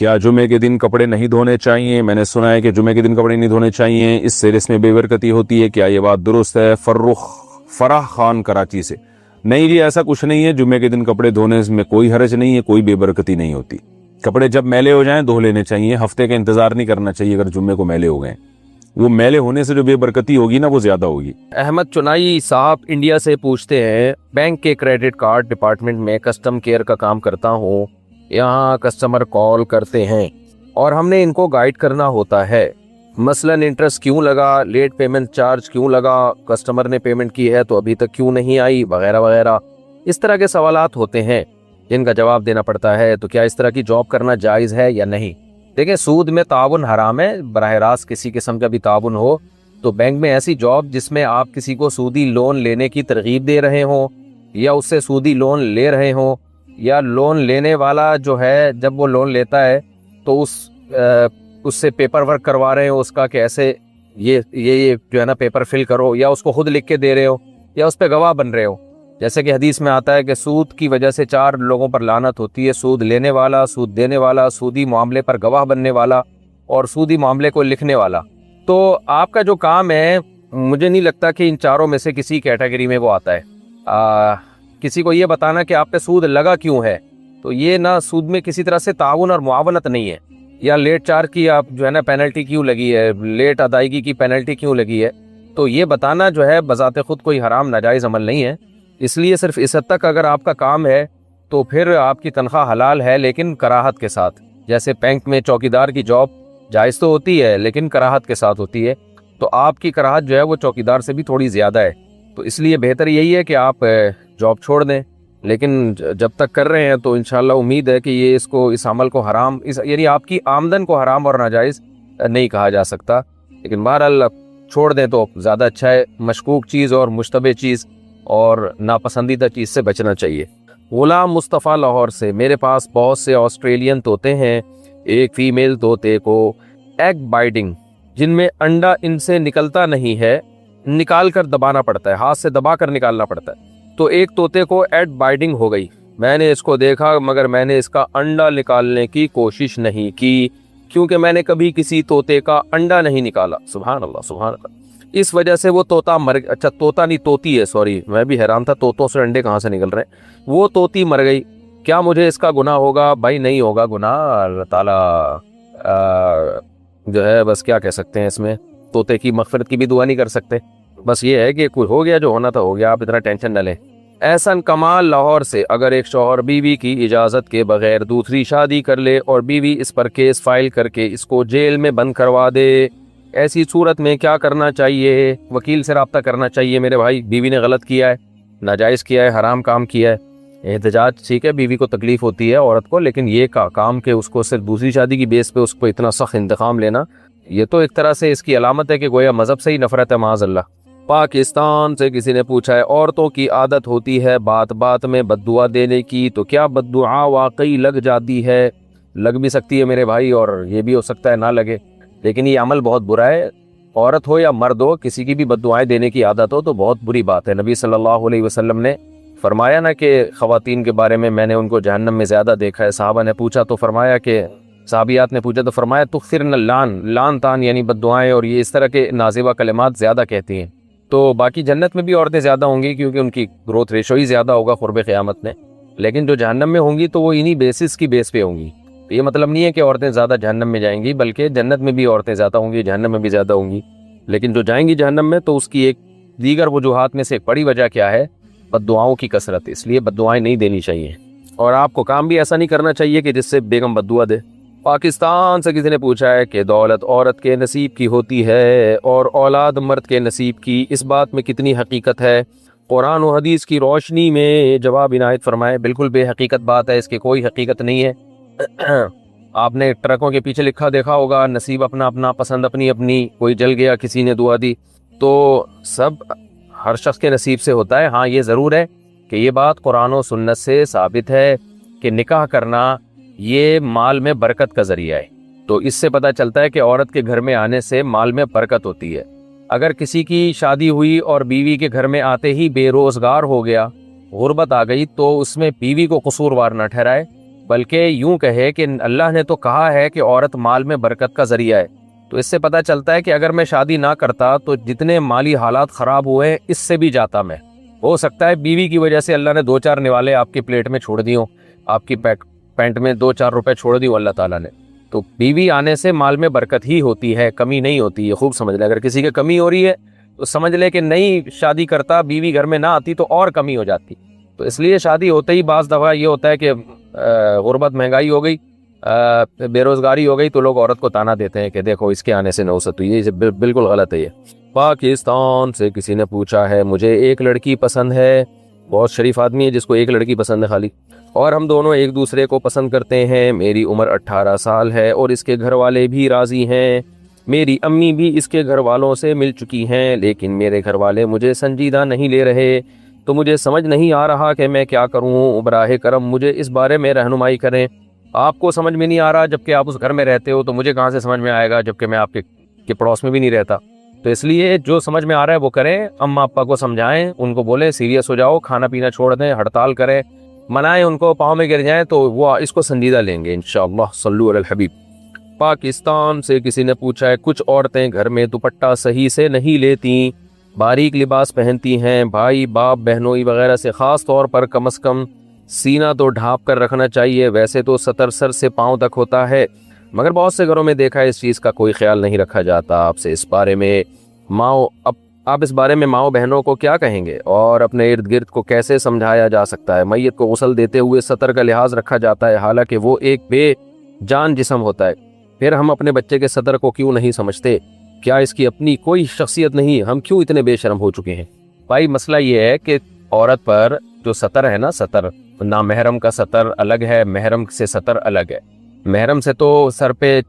کیا جمعے کے دن کپڑے نہیں دھونے چاہیے؟ میں نے سنا ہے کہ جمعے کے دن کپڑے نہیں دھونے چاہیے، اس سے رزق میں بے برکتی ہوتی ہے، کیا یہ بات درست ہے؟ فرح خان کراچی سے۔ نہیں جی، ایسا کچھ نہیں ہے، جمعے کے دن کپڑے دھونے میں کوئی حرج نہیں ہے، کوئی بے برکتی نہیں ہوتی۔ کپڑے جب میلے ہو جائیں دھو لینے چاہیے، ہفتے کا انتظار نہیں کرنا چاہیے۔ اگر جمعے کو میلے ہو گئے، وہ میلے ہونے سے جو بے برکتی ہوگی نا وہ زیادہ ہوگی۔ احمد چنائی صاحب انڈیا سے پوچھتے ہیں، بینک کے کریڈٹ کارڈ ڈپارٹمنٹ میں کسٹم کیئر کا کام کرتا ہوں، یہاں کسٹمر کال کرتے ہیں اور ہم نے ان کو گائیڈ کرنا ہوتا ہے، مثلا انٹرسٹ کیوں لگا، لیٹ پیمنٹ چارج کیوں لگا، کسٹمر نے پیمنٹ کی ہے تو ابھی تک کیوں نہیں آئی، وغیرہ وغیرہ۔ اس طرح کے سوالات ہوتے ہیں جن کا جواب دینا پڑتا ہے۔ تو کیا اس طرح کی جاب کرنا جائز ہے یا نہیں؟ دیکھیں، سود میں تعاون حرام ہے، براہ راست کسی قسم کا بھی تعاون ہو تو بینک میں ایسی جاب جس میں آپ کسی کو سودی لون لینے کی ترغیب دے رہے ہوں یا اس سے سودی لون لے رہے ہوں، یا لون لینے والا جو ہے جب وہ لون لیتا ہے تو اس سے پیپر ورک کروا رہے ہو اس کا کہ ایسے یہ جو ہے نا پیپر فل کرو، یا اس کو خود لکھ کے دے رہے ہو یا اس پہ گواہ بن رہے ہو۔ جیسے کہ حدیث میں آتا ہے کہ سود کی وجہ سے 4 لوگوں پر لعنت ہوتی ہے: سود لینے والا، سود دینے والا، سودی معاملے پر گواہ بننے والا اور سودی معاملے کو لکھنے والا۔ تو آپ کا جو کام ہے، مجھے نہیں لگتا کہ ان چاروں میں سے کسی کیٹیگری میں وہ آتا ہے۔ کسی کو یہ بتانا کہ آپ پہ سود لگا کیوں ہے، تو یہ نہ سود میں کسی طرح سے تعاون اور معاونت نہیں ہے، یا لیٹ چارج کی آپ جو ہے نا پینلٹی کیوں لگی ہے، لیٹ ادائیگی کی پینلٹی کیوں لگی ہے، تو یہ بتانا جو ہے بذات خود کوئی حرام ناجائز عمل نہیں ہے۔ اس لیے صرف اس حد تک اگر آپ کا کام ہے تو پھر آپ کی تنخواہ حلال ہے، لیکن کراہت کے ساتھ۔ جیسے بینک میں چوکیدار کی جاب جائز تو ہوتی ہے لیکن کراہت کے ساتھ ہوتی ہے، تو آپ کی کراہت جو ہے وہ چوکیدار سے بھی تھوڑی زیادہ ہے، تو اس لیے بہتر یہی ہے کہ آپ جاب چھوڑ دیں۔ لیکن جب تک کر رہے ہیں تو انشاءاللہ امید ہے کہ یہ اس عمل کو حرام، یعنی آپ کی آمدن کو حرام اور ناجائز نہیں کہا جا سکتا، لیکن بہرحال چھوڑ دیں تو زیادہ اچھا ہے۔ مشکوک چیز اور مشتبہ چیز اور ناپسندیدہ چیز سے بچنا چاہیے۔ غلام مصطفیٰ لاہور سے، میرے پاس بہت سے آسٹریلین طوطے ہیں، ایک فیمیل طوطے کو ایگ بائڈنگ، جن میں انڈا ان سے نکلتا نہیں ہے، نکال کر دبانا پڑتا ہے، ہاتھ سے دبا کر نکالنا پڑتا ہے، تو ایک طوطے کو ایگ بائڈنگ ہو گئی۔ میں نے اس کو دیکھا مگر میں نے اس کا انڈا نکالنے کی کوشش نہیں کی کیونکہ میں نے کبھی کسی طوطے کا انڈا نہیں نکالا۔ سبحان اللہ، سبحان اللہ۔ اس وجہ سے وہ طوطا اچھا طوطا نہیں طوطی ہے، سوری، میں بھی حیران تھا طوطوں سے انڈے کہاں سے نکل رہے ہیں۔ وہ طوطی مر گئی، کیا مجھے اس کا گناہ ہوگا؟ بھائی نہیں ہوگا گناہ، اللہ تعالیٰ جو ہے بس کیا کہہ سکتے ہیں، اس میں طوطے کی مغفرت کی بھی دعا نہیں کر سکتے، بس یہ ہے کہ کوئی ہو گیا جو ہونا تھا ہو گیا، آپ اتنا ٹینشن نہ لیں۔ احسن کمال لاہور سے، اگر ایک شوہر بیوی کی اجازت کے بغیر دوسری شادی کر لے اور بیوی اس پر کیس فائل کر کے اس کو جیل میں بند کروا دے، ایسی صورت میں کیا کرنا چاہیے؟ وکیل سے رابطہ کرنا چاہیے میرے بھائی، بیوی نے غلط کیا ہے، ناجائز کیا ہے، حرام کام کیا ہے۔ احتجاج ٹھیک ہے، بیوی کو تکلیف ہوتی ہے عورت کو، لیکن یہ کام کہ اس کو صرف دوسری شادی کی بیس پہ اس کو اتنا سخت انتقام لینا، یہ تو ایک طرح سے اس کی علامت ہے کہ گویا مذہب سے ہی نفرت ہے، معاذ اللہ۔ پاکستان سے کسی نے پوچھا ہے، عورتوں کی عادت ہوتی ہے بات بات میں بد دعا دینے کی، تو کیا بد دعا واقعی لگ جاتی ہے؟ لگ بھی سکتی ہے میرے بھائی، اور یہ بھی ہو سکتا ہے نہ لگے، لیکن یہ عمل بہت برا ہے۔ عورت ہو یا مرد ہو، کسی کی بھی بد دعائیں دینے کی عادت ہو تو بہت بری بات ہے۔ نبی صلی اللہ علیہ وسلم نے فرمایا نا کہ خواتین کے بارے میں نے ان کو جہنم میں زیادہ دیکھا ہے۔ صحابہ نے پوچھا تو فرمایا کہ صحابیات نے پوچھا تو فرمایا تکثرن لان تان، یعنی بد دعائیں اور یہ اس طرح کے نازیبہ کلمات زیادہ کہتی ہیں، تو باقی جنت میں بھی عورتیں زیادہ ہوں گی کیونکہ ان کی گروتھ ریشو ہی زیادہ ہوگا قرب قیامت میں، لیکن جو جہنم میں ہوں گی تو وہ انہی بیسس کی بیس پہ ہوں گی۔ یہ مطلب نہیں ہے کہ عورتیں زیادہ جہنم میں جائیں گی، بلکہ جنت میں بھی عورتیں زیادہ ہوں گی، جہنم میں بھی زیادہ ہوں گی، لیکن جو جائیں گی جہنم میں تو اس کی ایک دیگر وجوہات میں سے ایک بڑی وجہ کیا ہے؟ بد دعاؤں کی کثرت۔ اس لیے بد دعائیں نہیں دینی چاہیے، اور آپ کو کام بھی ایسا نہیں کرنا چاہیے کہ جس سے بیگم بد دعا دے۔ پاکستان سے کسی نے پوچھا ہے کہ دولت عورت کے نصیب کی ہوتی ہے اور اولاد مرد کے نصیب کی، اس بات میں کتنی حقیقت ہے؟ قرآن و حدیث کی روشنی میں جواب عنایت فرمائے۔ بالکل بے حقیقت بات ہے، اس کی کوئی حقیقت نہیں ہے۔ آپ نے ٹرکوں کے پیچھے لکھا دیکھا ہوگا، نصیب اپنا اپنا، پسند اپنی اپنی، کوئی جل گیا کسی نے دعا دی، تو سب ہر شخص کے نصیب سے ہوتا ہے۔ ہاں یہ ضرور ہے کہ یہ بات قرآن و سنت سے ثابت ہے کہ نکاح کرنا یہ مال میں برکت کا ذریعہ ہے، تو اس سے پتہ چلتا ہے کہ عورت کے گھر میں آنے سے مال میں برکت ہوتی ہے۔ اگر کسی کی شادی ہوئی اور بیوی کے گھر میں آتے ہی بے روزگار ہو گیا، غربت آ گئی، تو اس میں بیوی کو قصوروار نہ ٹھہرائے بلکہ یوں کہے کہ اللہ نے تو کہا ہے کہ عورت مال میں برکت کا ذریعہ ہے. تو اس سے پتہ چلتا ہے کہ اگر میں شادی نہ کرتا تو جتنے مالی حالات خراب ہوئے اس سے بھی جاتا میں. ہو سکتا ہے بیوی کی وجہ سے اللہ نے 2-4 نوالے آپ کی پلیٹ میں چھوڑ دی ہوں, آپ کی پینٹ میں 2-4 روپے چھوڑ دی ہوں اللہ تعالیٰ نے. تو بیوی آنے سے مال میں برکت ہی ہوتی ہے, کمی نہیں ہوتی. یہ خوب سمجھ لیں. اگر کسی کی کمی ہو رہی ہے تو سمجھ لے کہ نہیں شادی کرتا, بیوی گھر میں نہ آتی تو اور کمی ہو جاتی. تو اس لیے شادی ہوتے ہی بعض دفعہ یہ ہوتا ہے کہ غربت, مہنگائی ہو گئی, بے روزگاری ہو گئی, تو لوگ عورت کو تانا دیتے ہیں کہ دیکھو اس کے آنے سے نوست ہوئی. یہ بالکل غلط ہے. یہ پاکستان سے کسی نے پوچھا ہے, مجھے ایک لڑکی پسند ہے. بہت شریف آدمی ہے جس کو ایک لڑکی پسند ہے خالی, اور ہم دونوں ایک دوسرے کو پسند کرتے ہیں. میری عمر 18 سال ہے اور اس کے گھر والے بھی راضی ہیں. میری امی بھی اس کے گھر والوں سے مل چکی ہیں, لیکن میرے گھر والے مجھے سنجیدہ نہیں لے رہے. تو مجھے سمجھ نہیں آ رہا کہ میں کیا کروں. براہ کرم مجھے اس بارے میں رہنمائی کریں. آپ کو سمجھ میں نہیں آ رہا جبکہ آپ اس گھر میں رہتے ہو, تو مجھے کہاں سے سمجھ میں آئے گا جبکہ میں آپ کے پڑوس میں بھی نہیں رہتا. تو اس لیے جو سمجھ میں آ رہا ہے وہ کریں. اماں ابا کو سمجھائیں, ان کو بولیں سیریس ہو جاؤ, کھانا پینا چھوڑ دیں, ہڑتال کریں, منائیں ان کو, پاؤں میں گر جائیں تو وہ اس کو سنجیدہ لیں گے انشاءاللہ. صلو علی الحبیب. پاکستان سے کسی نے پوچھا ہے, کچھ عورتیں گھر میں دوپٹہ صحیح سے نہیں لیتی, باریک لباس پہنتی ہیں. بھائی باپ بہنوئی وغیرہ سے خاص طور پر کم از کم سینہ تو ڈھانپ کر رکھنا چاہیے. ویسے تو سطر سر سے پاؤں تک ہوتا ہے, مگر بہت سے گھروں میں دیکھا ہے اس چیز کا کوئی خیال نہیں رکھا جاتا. آپ سے اس بارے میں آپ اس بارے میں ماؤں بہنوں کو کیا کہیں گے, اور اپنے ارد گرد کو کیسے سمجھایا جا سکتا ہے؟ میت کو غسل دیتے ہوئے سطر کا لحاظ رکھا جاتا ہے, حالانکہ وہ ایک بے جان جسم ہوتا ہے. پھر ہم اپنے بچے کے سطر کو کیوں نہیں سمجھتے؟ کیا اس کی اپنی کوئی شخصیت نہیں؟ ہم کیوں اتنے بے شرم ہو چکے ہیں؟ بھائی مسئلہ یہ ہے کہ عورت پر جو سطر ہے نا, سطر نامحرم کا سطر الگ ہے, محرم سے سطر الگ ہے. محرم سے تو سر پہ,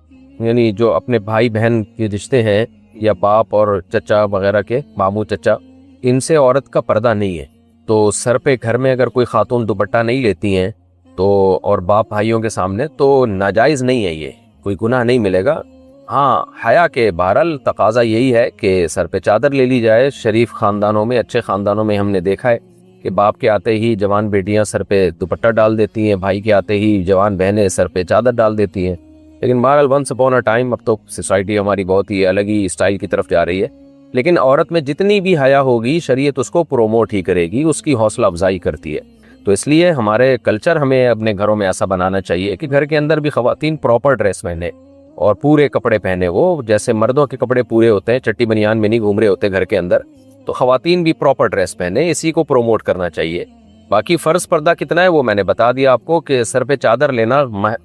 یعنی جو اپنے بھائی بہن کے رشتے ہیں یا باپ اور چچا وغیرہ کے, ماموں چچا, ان سے عورت کا پردہ نہیں ہے. تو سر پہ گھر میں اگر کوئی خاتون دوپٹہ نہیں لیتی ہیں تو, اور باپ بھائیوں کے سامنے, تو ناجائز نہیں ہے, یہ کوئی گناہ نہیں ملے گا. ہاں حیا کے بہرحال تقاضا یہی ہے کہ سر پہ چادر لے لی جائے. شریف خاندانوں میں, اچھے خاندانوں میں ہم نے دیکھا ہے کہ باپ کے آتے ہی جوان بیٹیاں سر پہ دوپٹہ ڈال دیتی ہیں, بھائی کے آتے ہی جوان بہنیں سر پہ چادر ڈال دیتی ہیں. لیکن بہرحال ونس اپون اے ٹائم, اب تو سوسائٹی ہماری بہت ہی الگ ہی اسٹائل کی طرف جا رہی ہے. لیکن عورت میں جتنی بھی حیا ہوگی شریعت اس کو پروموٹ ہی کرے گی, اس کی حوصلہ افزائی کرتی ہے. تو اس لیے ہمارے کلچر ہمیں اپنے گھروں میں ایسا بنانا چاہیے کہ گھر کے اندر بھی خواتین پراپر ڈریس پہنے اور پورے کپڑے پہنے. وہ جیسے مردوں کے کپڑے پورے ہوتے ہیں, چٹی بنیان میں نہیں گھوم رہے ہوتے گھر کے اندر, تو خواتین بھی پراپر ڈریس پہنے. اسی کو پروموٹ کرنا چاہیے. باقی فرض پردہ کتنا ہے وہ میں نے بتا دیا آپ کو کہ سر پہ چادر لینا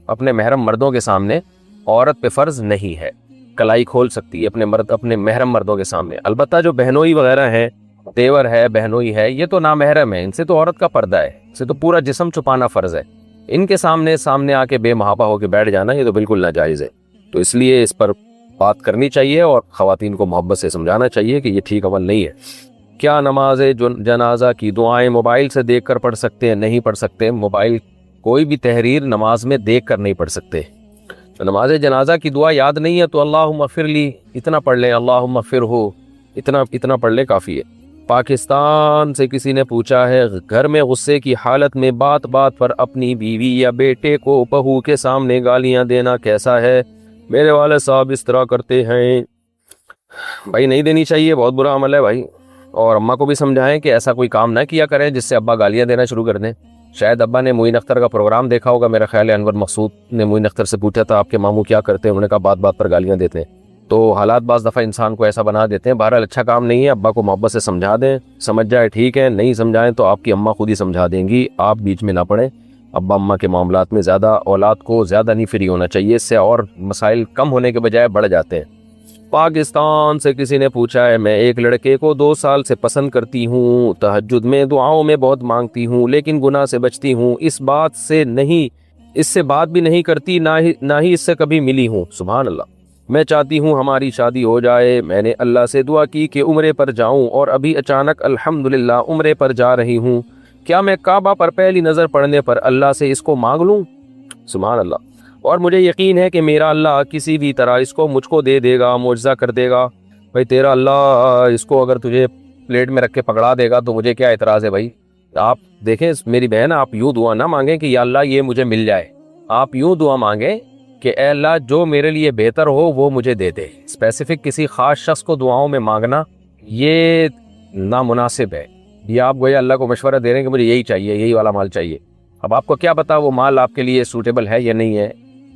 اپنے محرم مردوں کے سامنے عورت پہ فرض نہیں ہے. کلائی کھول سکتی ہے اپنے محرم مردوں کے سامنے. البتہ جو بہنوئی وغیرہ ہیں, دیور ہے, بہنوئی ہے, یہ تو نامحرم ہے, ان سے تو عورت کا پردہ ہے, ان سے تو پورا جسم چھپانا فرض ہے. ان کے سامنے آ کے بے محابہ ہو کے بیٹھ جانا یہ تو بالکل ناجائز ہے. تو اس لیے اس پر بات کرنی چاہیے اور خواتین کو محبت سے سمجھانا چاہیے کہ یہ ٹھیک عمل نہیں ہے. کیا نماز جنازہ کی دعائیں موبائل سے دیکھ کر پڑھ سکتے ہیں؟ نہیں پڑھ سکتے. موبائل کوئی بھی تحریر نماز میں دیکھ کر نہیں پڑھ سکتے. تو نماز جنازہ کی دعا یاد نہیں ہے تو اللہم اغفر لی اتنا پڑھ لیں, اللہم اغفر ہو اتنا پڑھ لیں, کافی ہے. پاکستان سے کسی نے پوچھا ہے, گھر میں غصے کی حالت میں بات بات پر اپنی بیوی یا بیٹے کو بہو کے سامنے گالیاں دینا کیسا ہے؟ میرے والد صاحب اس طرح کرتے ہیں. بھائی نہیں دینی چاہیے, بہت برا عمل ہے بھائی. اور اماں کو بھی سمجھائیں کہ ایسا کوئی کام نہ کیا کریں جس سے ابا گالیاں دینا شروع کر دیں. شاید ابا نے معین اختر کا پروگرام دیکھا ہوگا, میرا خیال ہے انور مقصود نے معین اختر سے پوچھا تھا آپ کے ماموں کیا کرتے ہیں, انہوں نے کہا بات بات پر گالیاں دیتے ہیں. تو حالات بعض دفعہ انسان کو ایسا بنا دیتے ہیں. بہرحال اچھا کام نہیں ہے. ابا کو محبت سے سمجھا دیں, سمجھ جائے ٹھیک ہے, نہیں سمجھائیں تو آپ کی اماں خود ہی سمجھا دیں گی, آپ بیچ میں نہ پڑیں. ابا اماں کے معاملات میں زیادہ اولاد کو زیادہ نہیں فری ہونا چاہیے, اس سے اور مسائل کم ہونے کے بجائے بڑھ جاتے ہیں. پاکستان سے کسی نے پوچھا ہے, میں ایک لڑکے کو 2 سال سے پسند کرتی ہوں, تہجد میں دعاؤں میں بہت مانگتی ہوں, لیکن گناہ سے بچتی ہوں, اس سے بات بھی نہیں کرتی, نہ ہی اس سے کبھی ملی ہوں. سبحان اللہ. میں چاہتی ہوں ہماری شادی ہو جائے. میں نے اللہ سے دعا کی کہ عمرے پر جاؤں اور ابھی اچانک الحمدللہ عمرے پر جا رہی ہوں. کیا میں کعبہ پر پہلی نظر پڑنے پر اللہ سے اس کو مانگ لوں؟ سبحان اللہ. اور مجھے یقین ہے کہ میرا اللہ کسی بھی طرح اس کو مجھ کو دے دے گا, معجزہ کر دے گا. بھائی تیرا اللہ اس کو اگر تجھے پلیٹ میں رکھ کے پکڑا دے گا تو مجھے کیا اعتراض ہے بھائی. آپ دیکھیں میری بہن, آپ یوں دعا نہ مانگیں کہ یا اللہ یہ مجھے مل جائے, آپ یوں دعا مانگیں کہ اے اللہ جو میرے لیے بہتر ہو وہ مجھے دے دے. اسپیسیفک کسی خاص شخص کو دعاؤں میں مانگنا یہ نامناسب ہے. یہ آپ گویا اللہ کو مشورہ دے رہے ہیں کہ مجھے یہی چاہیے, یہی والا مال چاہیے. اب آپ کو کیا پتا وہ مال آپ کے لیے سوٹیبل ہے یا نہیں ہے.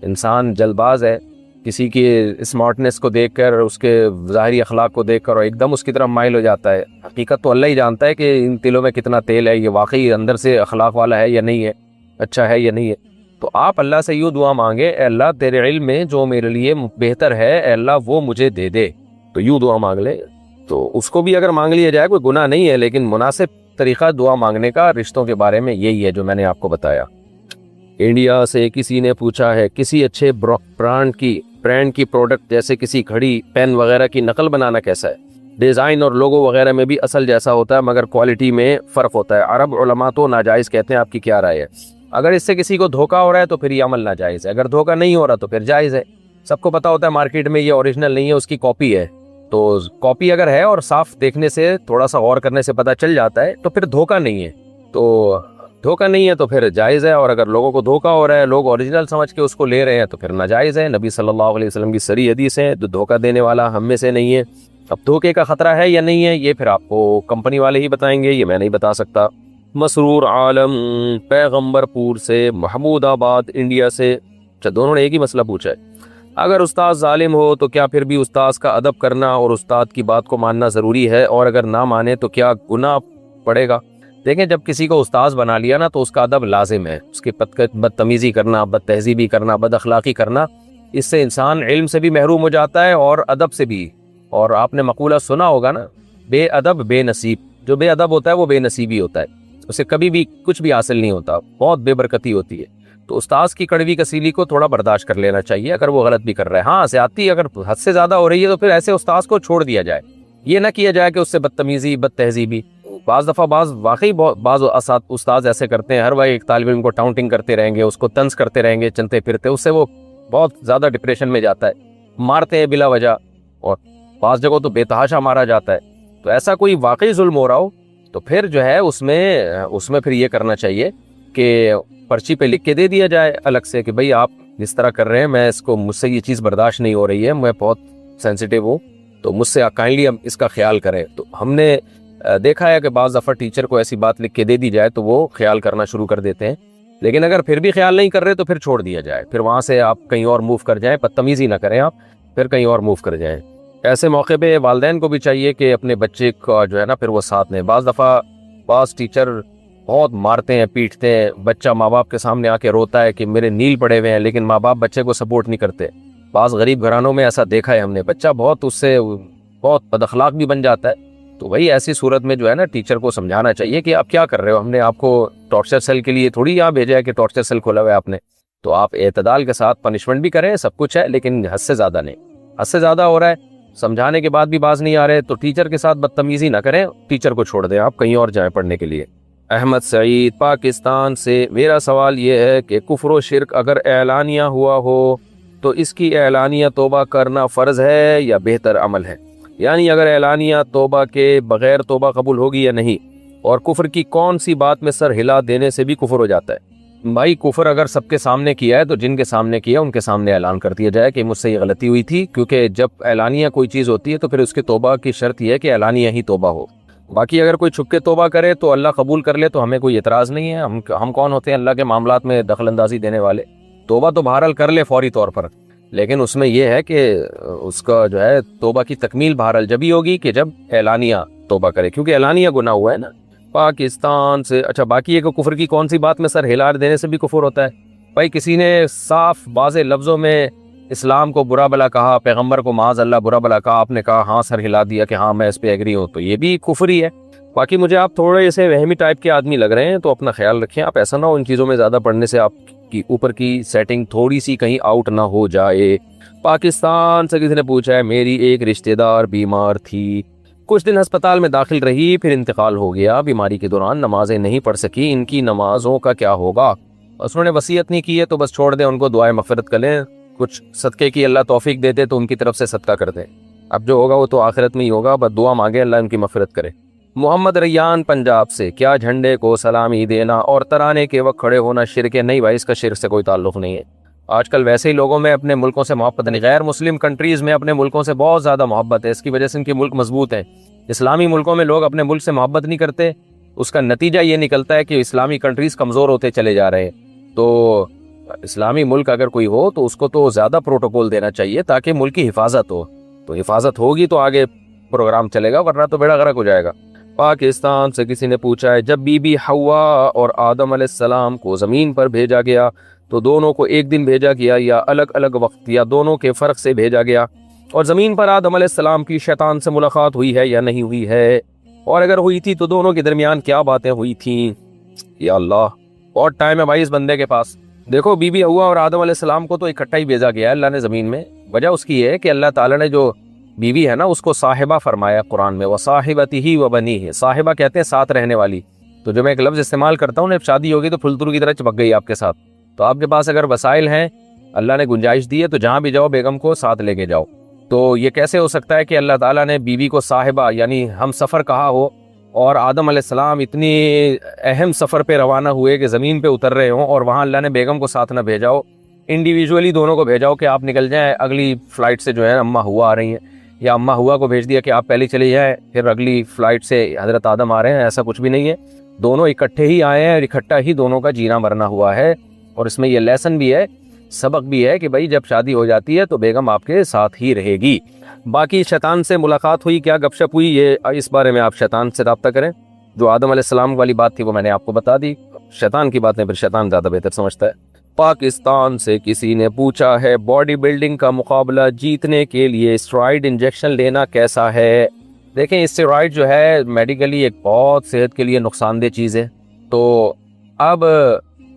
انسان جلد باز ہے, کسی کی اسمارٹنس کو دیکھ کر, اس کے ظاہری اخلاق کو دیکھ کر اور ایک دم اس کی طرف مائل ہو جاتا ہے. حقیقت تو اللہ ہی جانتا ہے کہ ان تلوں میں کتنا تیل ہے, یہ واقعی اندر سے اخلاق والا ہے یا نہیں ہے, اچھا ہے یا نہیں ہے. تو آپ اللہ سے یوں دعا مانگے, اے اللہ تیرے علم میں جو میرے لیے بہتر ہے اے اللہ وہ مجھے دے دے. تو یوں دعا مانگ لے. تو اس کو بھی اگر مانگ لیا جائے کوئی گناہ نہیں ہے, لیکن مناسب طریقہ دعا مانگنے کا رشتوں کے بارے میں یہی ہے جو میں نے آپ کو بتایا. انڈیا سے کسی نے پوچھا ہے کسی اچھے برانڈ کی پروڈکٹ جیسے کسی گھڑی, پین وغیرہ کی نقل بنانا کیسا ہے؟ ڈیزائن اور لوگو وغیرہ میں بھی اصل جیسا ہوتا ہے مگر کوالٹی میں فرق ہوتا ہے. عرب علماء تو ناجائز کہتے ہیں, آپ کی کیا رائے ہے؟ اگر اس سے کسی کو دھوکا ہو رہا ہے تو پھر یہ عمل ناجائز ہے, اگر دھوکا نہیں ہو رہا تو پھر جائز ہے. سب کو پتا ہوتا ہے مارکیٹ میں یہ اوریجنل نہیں ہے, اس کی کاپی ہے. تو کاپی اگر ہے اور صاف دیکھنے سے, تھوڑا سا غور کرنے سے پتہ چل جاتا ہے تو پھر دھوکا نہیں ہے. تو دھوکا نہیں ہے تو پھر جائز ہے, اور اگر لوگوں کو دھوکا ہو رہا ہے, لوگ اوریجنل سمجھ کے اس کو لے رہے ہیں تو پھر ناجائز ہے. نبی صلی اللہ علیہ وسلم کی صریح حدیث ہے, تو دھوکا دینے والا ہم میں سے نہیں ہے. اب دھوکے کا خطرہ ہے یا نہیں ہے یہ پھر آپ کو کمپنی والے ہی بتائیں گے, یہ میں نہیں بتا سکتا. مسرور عالم پیغمبر پور سے, محمود آباد انڈیا سے. اچھا, دونوں نے ایک ہی مسئلہ پوچھا ہے. اگر استاد ظالم ہو تو کیا پھر بھی استاد کا ادب کرنا اور استاد کی بات کو ماننا ضروری ہے, اور اگر نہ مانے تو کیا گناہ پڑے گا؟ دیکھیں, جب کسی کو استاذ بنا لیا نا تو اس کا ادب لازم ہے. اس کی بدتمیزی کرنا, بد تہذیبی کرنا, بد اخلاقی کرنا, اس سے انسان علم سے بھی محروم ہو جاتا ہے اور ادب سے بھی. اور آپ نے مقولہ سنا ہوگا نا, بے ادب بے نصیب. جو بے ادب ہوتا ہے وہ بے نصیبی ہوتا ہے, اسے کبھی بھی کچھ بھی حاصل نہیں ہوتا, بہت بے برکتی ہوتی ہے. تو استاذ کی کڑوی کسیلی کو تھوڑا برداشت کر لینا چاہیے اگر وہ غلط بھی کر رہا ہے. ہاں, زیادتی اگر حد سے زیادہ ہو رہی ہے تو پھر ایسے استاذ کو چھوڑ دیا جائے. یہ نہ کیا جائے کہ اس سے بدتمیزی, بد تہذیبی. بعض دفعہ واقعی بعض استاذ ایسے کرتے ہیں, ہر وقت ایک طالب علم کو ٹاؤنٹنگ کرتے رہیں گے, اس کو طنز کرتے رہیں گے چلتے پھرتے, اس سے وہ بہت زیادہ ڈپریشن میں جاتا ہے. مارتے ہیں بلا وجہ, اور بعض جگہوں تو بے تحاشا مارا جاتا ہے. تو ایسا کوئی واقعی ظلم ہو رہا ہو تو پھر جو ہے اس میں پھر یہ کرنا چاہیے کہ پرچی پہ لکھ کے دے دیا جائے الگ سے کہ بھئی آپ جس طرح کر رہے ہیں مجھ سے یہ چیز برداشت نہیں ہو رہی ہے, میں بہت سینسیٹیو ہوں, تو مجھ سے کائنڈلی اس کا خیال کریں. تو ہم نے دیکھا ہے کہ بعض دفعہ ٹیچر کو ایسی بات لکھ کے دے دی جائے تو وہ خیال کرنا شروع کر دیتے ہیں. لیکن اگر پھر بھی خیال نہیں کر رہے تو پھر چھوڑ دیا جائے, پھر وہاں سے آپ کہیں اور موو کر جائیں, بدتمیزی نہ کریں آپ, پھر کہیں اور موو کر جائیں. ایسے موقع پہ والدین کو بھی چاہیے کہ اپنے بچے کا جو ہے نا پھر وہ ساتھ لیں. بعض دفعہ بعض ٹیچر بہت مارتے ہیں, پیٹتے ہیں, بچہ ماں باپ کے سامنے آ کے روتا ہے کہ میرے نیل پڑے ہوئے ہیں, لیکن ماں باپ بچے کو سپورٹ نہیں کرتے. بعض غریب گھرانوں میں ایسا دیکھا ہے ہم نے, بچہ بہت اس سے بہت بد اخلاق بھی بن جاتا ہے. تو وہی ایسی صورت میں جو ہے نا ٹیچر کو سمجھانا چاہیے کہ آپ کیا کر رہے ہو, ہم نے آپ کو ٹارچر سیل کے لیے تھوڑی یہاں بھیجا ہے کہ ٹارچر سیل کھولا ہوا ہے آپ نے. تو آپ اعتدال کے ساتھ پنشمنٹ بھی کریں, سب کچھ ہے, لیکن حد سے زیادہ نہیں. حد سے زیادہ ہو رہا ہے, سمجھانے کے بعد بھی باز نہیں آ رہے, تو ٹیچر کے ساتھ بدتمیزی نہ کریں, ٹیچر کو چھوڑ دیں, آپ کہیں اور جائیں پڑھنے کے لیے. احمد سعید پاکستان سے, میرا سوال یہ ہے کہ کفر و شرک اگر اعلانیہ ہوا ہو تو اس کی اعلانیہ توبہ کرنا فرض ہے یا بہتر عمل ہے؟ یعنی اگر اعلانیہ توبہ کے بغیر توبہ قبول ہوگی یا نہیں, اور کفر کی کون سی بات میں سر ہلا دینے سے بھی کفر ہو جاتا ہے؟ بھائی کفر اگر سب کے سامنے کیا ہے تو جن کے سامنے کیا ان کے سامنے اعلان کر دیا جائے کہ مجھ سے یہ غلطی ہوئی تھی, کیونکہ جب اعلانیہ کوئی چیز ہوتی ہے تو پھر اس کے توبہ کی شرط یہ ہے کہ اعلانیہ ہی توبہ ہو. باقی اگر کوئی چھپ کے توبہ کرے تو اللہ قبول کر لے تو ہمیں کوئی اعتراض نہیں ہے. ہم کون ہوتے ہیں اللہ کے معاملات میں دخل اندازی دینے والے؟ توبہ تو بہرحال کر لے فوری طور پر, لیکن اس میں یہ ہے کہ اس کا جو ہے توبہ کی تکمیل بہرحال جبھی ہوگی کہ جب اعلانیہ توبہ کرے, کیونکہ اعلانیہ گناہ ہوا ہے نا. پاکستان سے, اچھا باقی یہ کہ کفر کی کون سی بات میں سر ہلا دینے سے بھی کفر ہوتا ہے؟ بھائی کسی نے صاف واضح لفظوں میں اسلام کو برا بلا کہا, پیغمبر کو معاذ اللہ برا بلا کہا, آپ نے کہا ہاں سر ہلا دیا کہ ہاں میں اس پہ ایگری ہوں, تو یہ بھی کفر ہی ہے. باقی مجھے آپ تھوڑے سے وہمی ٹائپ کے آدمی لگ رہے ہیں, تو اپنا خیال رکھیں آپ, ایسا نہ ہو ان چیزوں میں زیادہ پڑھنے سے آپ کی اوپر کی سیٹنگ تھوڑی سی کہیں آؤٹ نہ ہو جائے. پاکستان سے کسی نے پوچھا ہے, میری ایک رشتہ دار بیمار تھی, کچھ دن ہسپتال میں داخل رہی, پھر انتقال ہو گیا, بیماری کے دوران نمازیں نہیں پڑھ سکی, ان کی نمازوں کا کیا ہوگا؟ بس انہوں نے وصیت نہیں کی ہے تو بس چھوڑ دیں, ان کو دعائیں مغفرت کر لیں, کچھ صدقے کی اللہ توفیق دے دے تو ان کی طرف سے صدقہ کر دیں. اب جو ہوگا وہ تو آخرت میں ہی ہوگا, بس دعا مانگے اللہ ان کی مغفرت کرے. محمد ریان پنجاب سے، کیا جھنڈے کو سلامی دینا اور ترانے کے وقت کھڑے ہونا شرک ہے؟ نہیں بھائی، اس کا شرک سے کوئی تعلق نہیں ہے۔ آج کل ویسے ہی لوگوں میں اپنے ملکوں سے محبت نہیں، غیر مسلم کنٹریز میں اپنے ملکوں سے بہت زیادہ محبت ہے، اس کی وجہ سے ان کے ملک مضبوط ہیں۔ اسلامی ملکوں میں لوگ اپنے ملک سے محبت نہیں کرتے، اس کا نتیجہ یہ نکلتا ہے کہ اسلامی کنٹریز کمزور ہوتے چلے جا رہے ہیں۔ تو اسلامی ملک اگر کوئی ہو تو اس کو تو زیادہ پروٹوکول دینا چاہیے تاکہ ملک کی حفاظت ہو، تو حفاظت ہوگی تو آگے پروگرام چلے گا، ورنہ تو بیڑا غرق ہو جائے گا۔ پاکستان سے کسی نے پوچھا ہے، جب بی بی حوا اور آدم علیہ السلام کو زمین پر بھیجا گیا تو دونوں کو ایک دن بھیجا گیا یا الگ الگ وقت، یا دونوں کے فرق سے بھیجا گیا؟ اور زمین پر آدم علیہ السلام کی شیطان سے ملاقات ہوئی ہے یا نہیں ہوئی ہے؟ اور اگر ہوئی تھی تو دونوں کے درمیان کیا باتیں ہوئی تھیں؟ یا اللہ، بہت ٹائم ہے بھائی اس بندے کے پاس۔ دیکھو، بی بی حوا اور آدم علیہ السلام کو تو اکٹھا ہی بھیجا گیا ہے اللہ نے زمین میں۔ وجہ اس کی ہے کہ اللہ تعالیٰ نے جو بیوی ہے نا اس کو صاحبہ فرمایا قرآن میں، وصاحبتہ وبنیہ، صاحبہ کہتے ہیں ساتھ رہنے والی۔ تو جو میں ایک لفظ استعمال کرتا ہوں نا، شادی ہوگی تو پھلترو کی طرح چپک گئی آپ کے ساتھ، تو آپ کے پاس اگر وسائل ہیں، اللہ نے گنجائش دی ہے، تو جہاں بھی جاؤ بیگم کو ساتھ لے کے جاؤ۔ تو یہ کیسے ہو سکتا ہے کہ اللہ تعالیٰ نے بیوی کو صاحبہ یعنی ہم سفر کہا ہو، اور آدم علیہ السلام اتنی اہم سفر پہ روانہ ہوئے کہ زمین پہ اتر رہے ہوں اور وہاں اللہ نے بیگم کو ساتھ نہ بھیجا ہو، انڈیویجولی دونوں کو بھیجا ہو کہ آپ نکل جائیں، اگلی فلائٹ سے جو ہے اماں ہوا آ رہی ہیں، یا اماں ہوا کو بھیج دیا کہ آپ پہلے چلے جائیں، پھر اگلی فلائٹ سے حضرت آدم آ رہے ہیں، ایسا کچھ بھی نہیں ہے۔ دونوں اکٹھے ہی آئے ہیں اور اکٹھا ہی دونوں کا جینا مرنا ہوا ہے۔ اور اس میں یہ لیسن بھی ہے، سبق بھی ہے کہ بھائی جب شادی ہو جاتی ہے تو بیگم آپ کے ساتھ ہی رہے گی۔ باقی شیطان سے ملاقات ہوئی، کیا گپ شپ ہوئی، یہ اس بارے میں آپ شیطان سے رابطہ کریں۔ جو آدم علیہ السلام والی بات تھی وہ میں نے آپ کو بتا دی، شیطان کی باتیں پھر شیطان زیادہ بہتر سمجھتا ہے۔ پاکستان سے کسی نے پوچھا ہے، باڈی بلڈنگ کا مقابلہ جیتنے کے لیے اسٹیرائڈ انجیکشن لینا کیسا ہے؟ دیکھیں، اسٹیرائڈ جو ہے میڈیکلی ایک بہت صحت کے لیے نقصان دہ چیز ہے، تو اب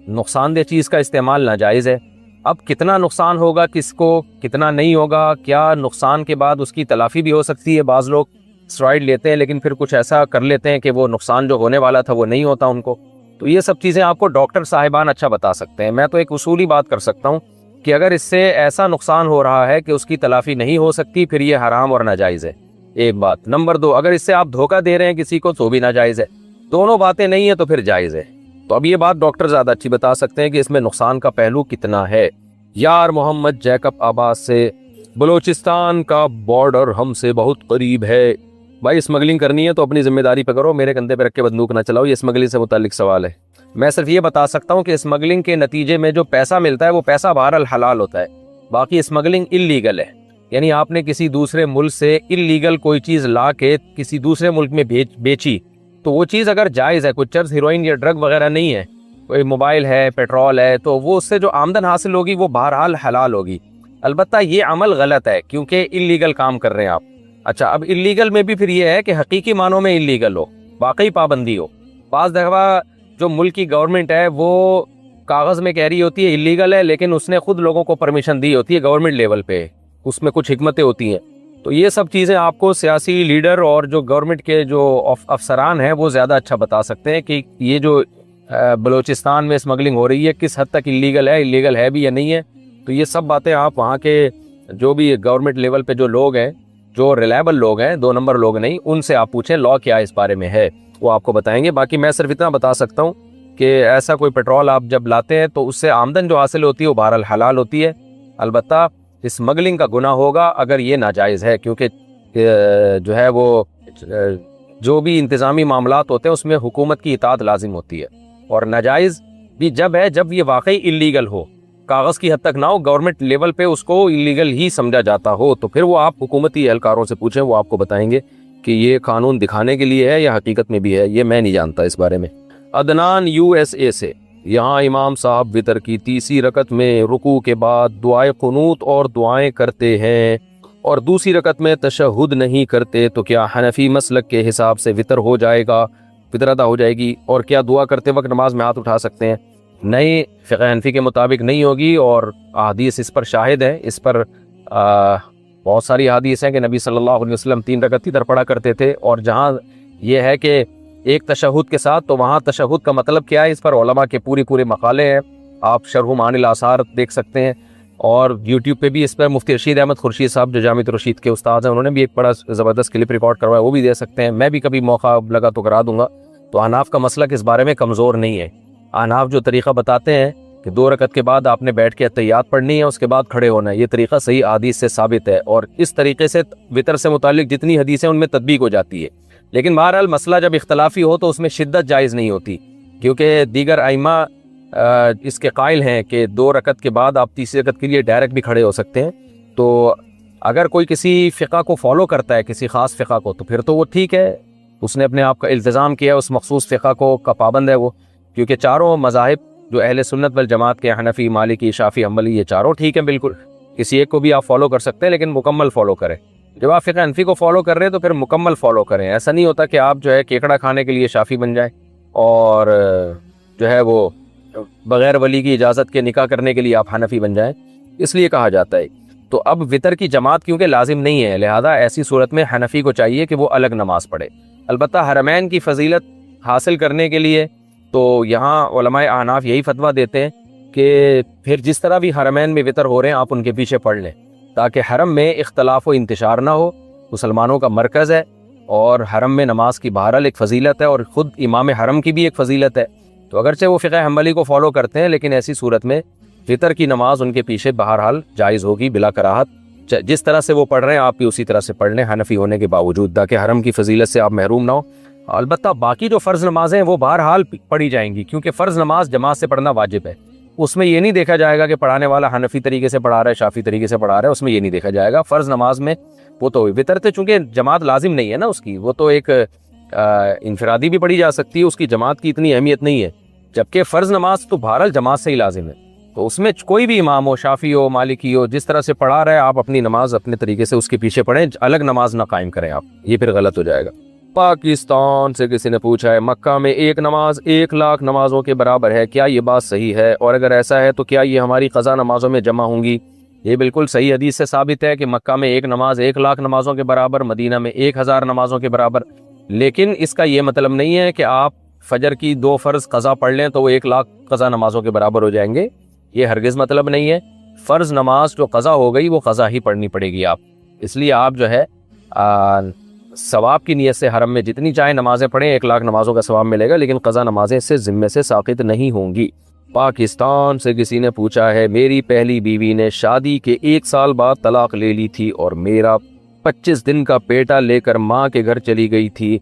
نقصان دہ چیز کا استعمال ناجائز ہے۔ اب کتنا نقصان ہوگا کس کو، کتنا نہیں ہوگا، کیا نقصان کے بعد اس کی تلافی بھی ہو سکتی ہے؟ بعض لوگ اسٹیرائڈ لیتے ہیں لیکن پھر کچھ ایسا کر لیتے ہیں کہ وہ نقصان جو ہونے والا تھا وہ نہیں ہوتا ان کو، تو یہ سب چیزیں آپ کو ڈاکٹر صاحبان اچھا بتا سکتے ہیں۔ میں تو ایک اصولی بات کر سکتا ہوں کہ اگر اس سے ایسا نقصان ہو رہا ہے کہ اس کی تلافی نہیں ہو سکتی، پھر یہ حرام اور ناجائز ہے، ایک بات۔ نمبر دو، اگر اس سے آپ دھوکہ دے رہے ہیں کسی کو تو بھی ناجائز ہے۔ دونوں باتیں نہیں ہیں تو پھر جائز ہے۔ تو اب یہ بات ڈاکٹر زیادہ اچھی بتا سکتے ہیں کہ اس میں نقصان کا پہلو کتنا ہے۔ یار محمد جیکب آباد سے، بلوچستان کا بارڈر ہم سے بہت قریب ہے، بھائی اسمگلنگ کرنی ہے تو اپنی ذمہ داری پہ کرو، میرے کندھے پہ رکھ کے بندوق نہ چلاؤ، یہ اسمگلنگ سے متعلق سوال ہے۔ میں صرف یہ بتا سکتا ہوں کہ اسمگلنگ کے نتیجے میں جو پیسہ ملتا ہے وہ پیسہ بہرحال حلال ہوتا ہے، باقی اسمگلنگ اللیگل ہے۔ یعنی آپ نے کسی دوسرے ملک سے اللیگل کوئی چیز لا کے کسی دوسرے ملک میں بیچی تو وہ چیز اگر جائز ہے، کوئی چرس، ہیروئن یا ڈرگ وغیرہ نہیں ہے، کوئی موبائل ہے، پیٹرول ہے، تو وہ اس سے جو آمدن حاصل ہوگی وہ بہرحال حلال ہوگی۔ البتہ یہ عمل غلط ہے کیونکہ اللیگل کام کر رہے ہیں آپ۔ اچھا، اب اللیگل میں بھی پھر یہ ہے کہ حقیقی معنوں میں اللیگل ہو، واقعی پابندی ہو۔ بعض دفعہ جو ملک کی گورنمنٹ ہے وہ کاغذ میں کہہ رہی ہوتی ہے اللیگل ہے، لیکن اس نے خود لوگوں کو پرمیشن دی ہوتی ہے گورنمنٹ لیول پہ، اس میں کچھ حکمتیں ہوتی ہیں۔ تو یہ سب چیزیں آپ کو سیاسی لیڈر اور جو گورنمنٹ کے جو افسران ہیں وہ زیادہ اچھا بتا سکتے ہیں کہ یہ جو بلوچستان میں اسمگلنگ ہو رہی ہے کس حد تک اللیگل ہے بھی یا نہیں ہے۔ تو یہ سب باتیں آپ وہاں کے جو بھی گورنمنٹ لیول پہ جو لوگ ہیں، جو ریلائبل لوگ ہیں، 2 نمبر لوگ نہیں، ان سے آپ پوچھیں لاء کیا اس بارے میں ہے، وہ آپ کو بتائیں گے۔ باقی میں صرف اتنا بتا سکتا ہوں کہ ایسا کوئی پیٹرول آپ جب لاتے ہیں تو اس سے آمدن جو حاصل ہوتی ہے وہ بہرحال حلال ہوتی ہے۔ البتہ اسمگلنگ کا گناہ ہوگا اگر یہ ناجائز ہے، کیونکہ جو ہے وہ جو بھی انتظامی معاملات ہوتے ہیں اس میں حکومت کی اطاعت لازم ہوتی ہے، اور ناجائز بھی جب ہے جب یہ واقعی اللیگل ہو، کاغذ کی حد تک نہ ہو، گورنمنٹ لیول پہ اس کو اللیگل ہی سمجھا جاتا ہو، تو پھر وہ آپ حکومتی اہلکاروں سے پوچھیں، وہ آپ کو بتائیں گے کہ یہ قانون دکھانے کے لیے ہے یا حقیقت میں بھی ہے، یہ میں نہیں جانتا اس بارے میں۔ عدنان USA سے، یہاں امام صاحب وتر کی تیسری رکعت میں رکوع کے بعد دعائے قنوت اور دعائیں کرتے ہیں اور دوسری رکعت میں تشہد نہیں کرتے، تو کیا حنفی مسلک کے حساب سے وتر ہو جائے گا، وتر ادا ہو جائے گی؟ اور کیا دعا کرتے وقت نماز میں ہاتھ اٹھا سکتے ہیں؟ نہیں، فقہ حنفی کے مطابق نہیں ہوگی، اور احادیث اس پر شاہد ہیں، اس پر بہت ساری احادیث ہیں کہ نبی صلی اللہ علیہ وسلم 3 رکعت ادھر پڑھا کرتے تھے، اور جہاں یہ ہے کہ ایک تشہد کے ساتھ، تو وہاں تشہد کا مطلب کیا ہے، اس پر علماء کے پورے مقالے ہیں، آپ شرح معانی الآثار دیکھ سکتے ہیں۔ اور یوٹیوب پہ بھی اس پر مفتی رشید احمد خورشید صاحب جو جامعۃ الرشید کے استاد ہیں، انہوں نے بھی ایک بڑا زبردست کلپ ریکارڈ کروایا، وہ بھی دے سکتے ہیں، میں بھی کبھی موقع لگا تو کرا دوں گا۔ تو احناف کا مسلک اس بارے میں کمزور نہیں ہے۔ احناف جو طریقہ بتاتے ہیں کہ 2 رکعت کے بعد آپ نے بیٹھ کے اتحیات پڑھنی ہے، اس کے بعد کھڑے ہونا ہے، یہ طریقہ صحیح احادیث سے ثابت ہے، اور اس طریقے سے وتر سے متعلق جتنی حدیثیں ان میں تطبیق ہو جاتی ہے۔ لیکن بہرحال مسئلہ جب اختلافی ہو تو اس میں شدت جائز نہیں ہوتی، کیونکہ دیگر ائمہ اس کے قائل ہیں کہ 2 رکعت کے بعد آپ تیسری رکعت کے لیے ڈائریکٹ بھی کھڑے ہو سکتے ہیں۔ تو اگر کوئی کسی فقہ کو فالو کرتا ہے، کسی خاص فقہ کو، تو پھر تو وہ ٹھیک ہے، اس نے اپنے آپ کا التزام کیا، اس مخصوص فقہ کو کا پابند ہے وہ، کیونکہ چاروں مذاہب جو اہل سنت والجماعت کے، حنفی، مالکی، شافعی، حنبلی، یہ چاروں ٹھیک ہیں بالکل، کسی ایک کو بھی آپ فالو کر سکتے ہیں، لیکن مکمل فالو کریں۔ جب آپ فقہ حنفی کو فالو کر رہے ہیں تو پھر مکمل فالو کریں، ایسا نہیں ہوتا کہ آپ جو ہے کیکڑا کھانے کے لیے شافعی بن جائیں اور جو ہے وہ بغیر ولی کی اجازت کے نکاح کرنے کے لیے آپ حنفی بن جائیں، اس لیے کہا جاتا ہے۔ تو اب وطر کی جماعت کیونکہ لازم نہیں ہے، لہذا ایسی صورت میں حنفی کو چاہیے کہ وہ الگ نماز پڑھے۔ البتہ حرمین کی فضیلت حاصل کرنے کے لیے تو یہاں علماء احناف یہی فتویٰ دیتے ہیں کہ پھر جس طرح بھی حرمین میں وطر ہو رہے ہیں آپ ان کے پیچھے پڑھ لیں، تاکہ حرم میں اختلاف و انتشار نہ ہو، مسلمانوں کا مرکز ہے، اور حرم میں نماز کی بہرحال ایک فضیلت ہے، اور خود امام حرم کی بھی ایک فضیلت ہے۔ تو اگرچہ وہ فقہ حنبلی کو فالو کرتے ہیں، لیکن ایسی صورت میں وطر کی نماز ان کے پیچھے بہرحال جائز ہوگی بلا کراہت، جس طرح سے وہ پڑھ رہے ہیں آپ بھی اسی طرح سے پڑھ لیں حنفی ہونے کے باوجود، تاکہ حرم کی فضیلت سے آپ محروم نہ ہو۔ البتہ باقی جو فرض نمازیں ہیں وہ بہرحال پڑھی جائیں گی، کیونکہ فرض نماز جماعت سے پڑھنا واجب ہے۔ اس میں یہ نہیں دیکھا جائے گا کہ پڑھانے والا حنفی طریقے سے پڑھا رہا ہے، شافعی طریقے سے پڑھا رہا ہے، اس میں یہ نہیں دیکھا جائے گا۔ فرض نماز میں وہ تو وطر تو چونکہ جماعت لازم نہیں ہے نا اس کی، وہ تو ایک انفرادی بھی پڑھی جا سکتی ہے، اس کی جماعت کی اتنی اہمیت نہیں ہے، جبکہ فرض نماز تو بہرحال جماعت سے ہی لازم ہے۔ تو اس میں کوئی بھی امام ہو، شافعی ہو، مالکی ہو، جس طرح سے پڑھا رہا ہے آپ اپنی نماز اپنے طریقے سے اس کے پیچھے پڑھیں، الگ نماز نہ قائم کریں آپ، یہ پھر غلط ہو جائے گا۔ پاکستان سے کسی نے پوچھا ہے مکہ میں ایک نماز 1,00,000 نمازوں کے برابر ہے، کیا یہ بات صحیح ہے؟ اور اگر ایسا ہے تو کیا یہ ہماری قضا نمازوں میں جمع ہوں گی؟ یہ بالکل صحیح حدیث سے ثابت ہے کہ مکہ میں ایک نماز 1,00,000 نمازوں کے برابر، مدینہ میں 1,000 نمازوں کے برابر، لیکن اس کا یہ مطلب نہیں ہے کہ آپ فجر کی 2 فرض قضا پڑھ لیں تو وہ 1,00,000 قضا نمازوں کے برابر ہو جائیں گے، یہ ہرگز مطلب نہیں ہے۔ فرض نماز جو قضا ہو گئی وہ قضا ہی پڑھنی پڑے گی آپ، اس لیے آپ جو ہے ثواب کی نیت سے حرم میں جتنی چاہے نمازیں پڑھیں، 1,00,000 نمازوں کا ثواب ملے گا، لیکن قضا نمازیں اس سے ذمے سے ساقط نہیں ہوں گی۔ پاکستان سے کسی نے پوچھا ہے میری پہلی بیوی نے شادی کے 1 سال بعد طلاق لے لی تھی اور میرا 25 دن کا بیٹا لے کر ماں کے گھر چلی گئی تھی،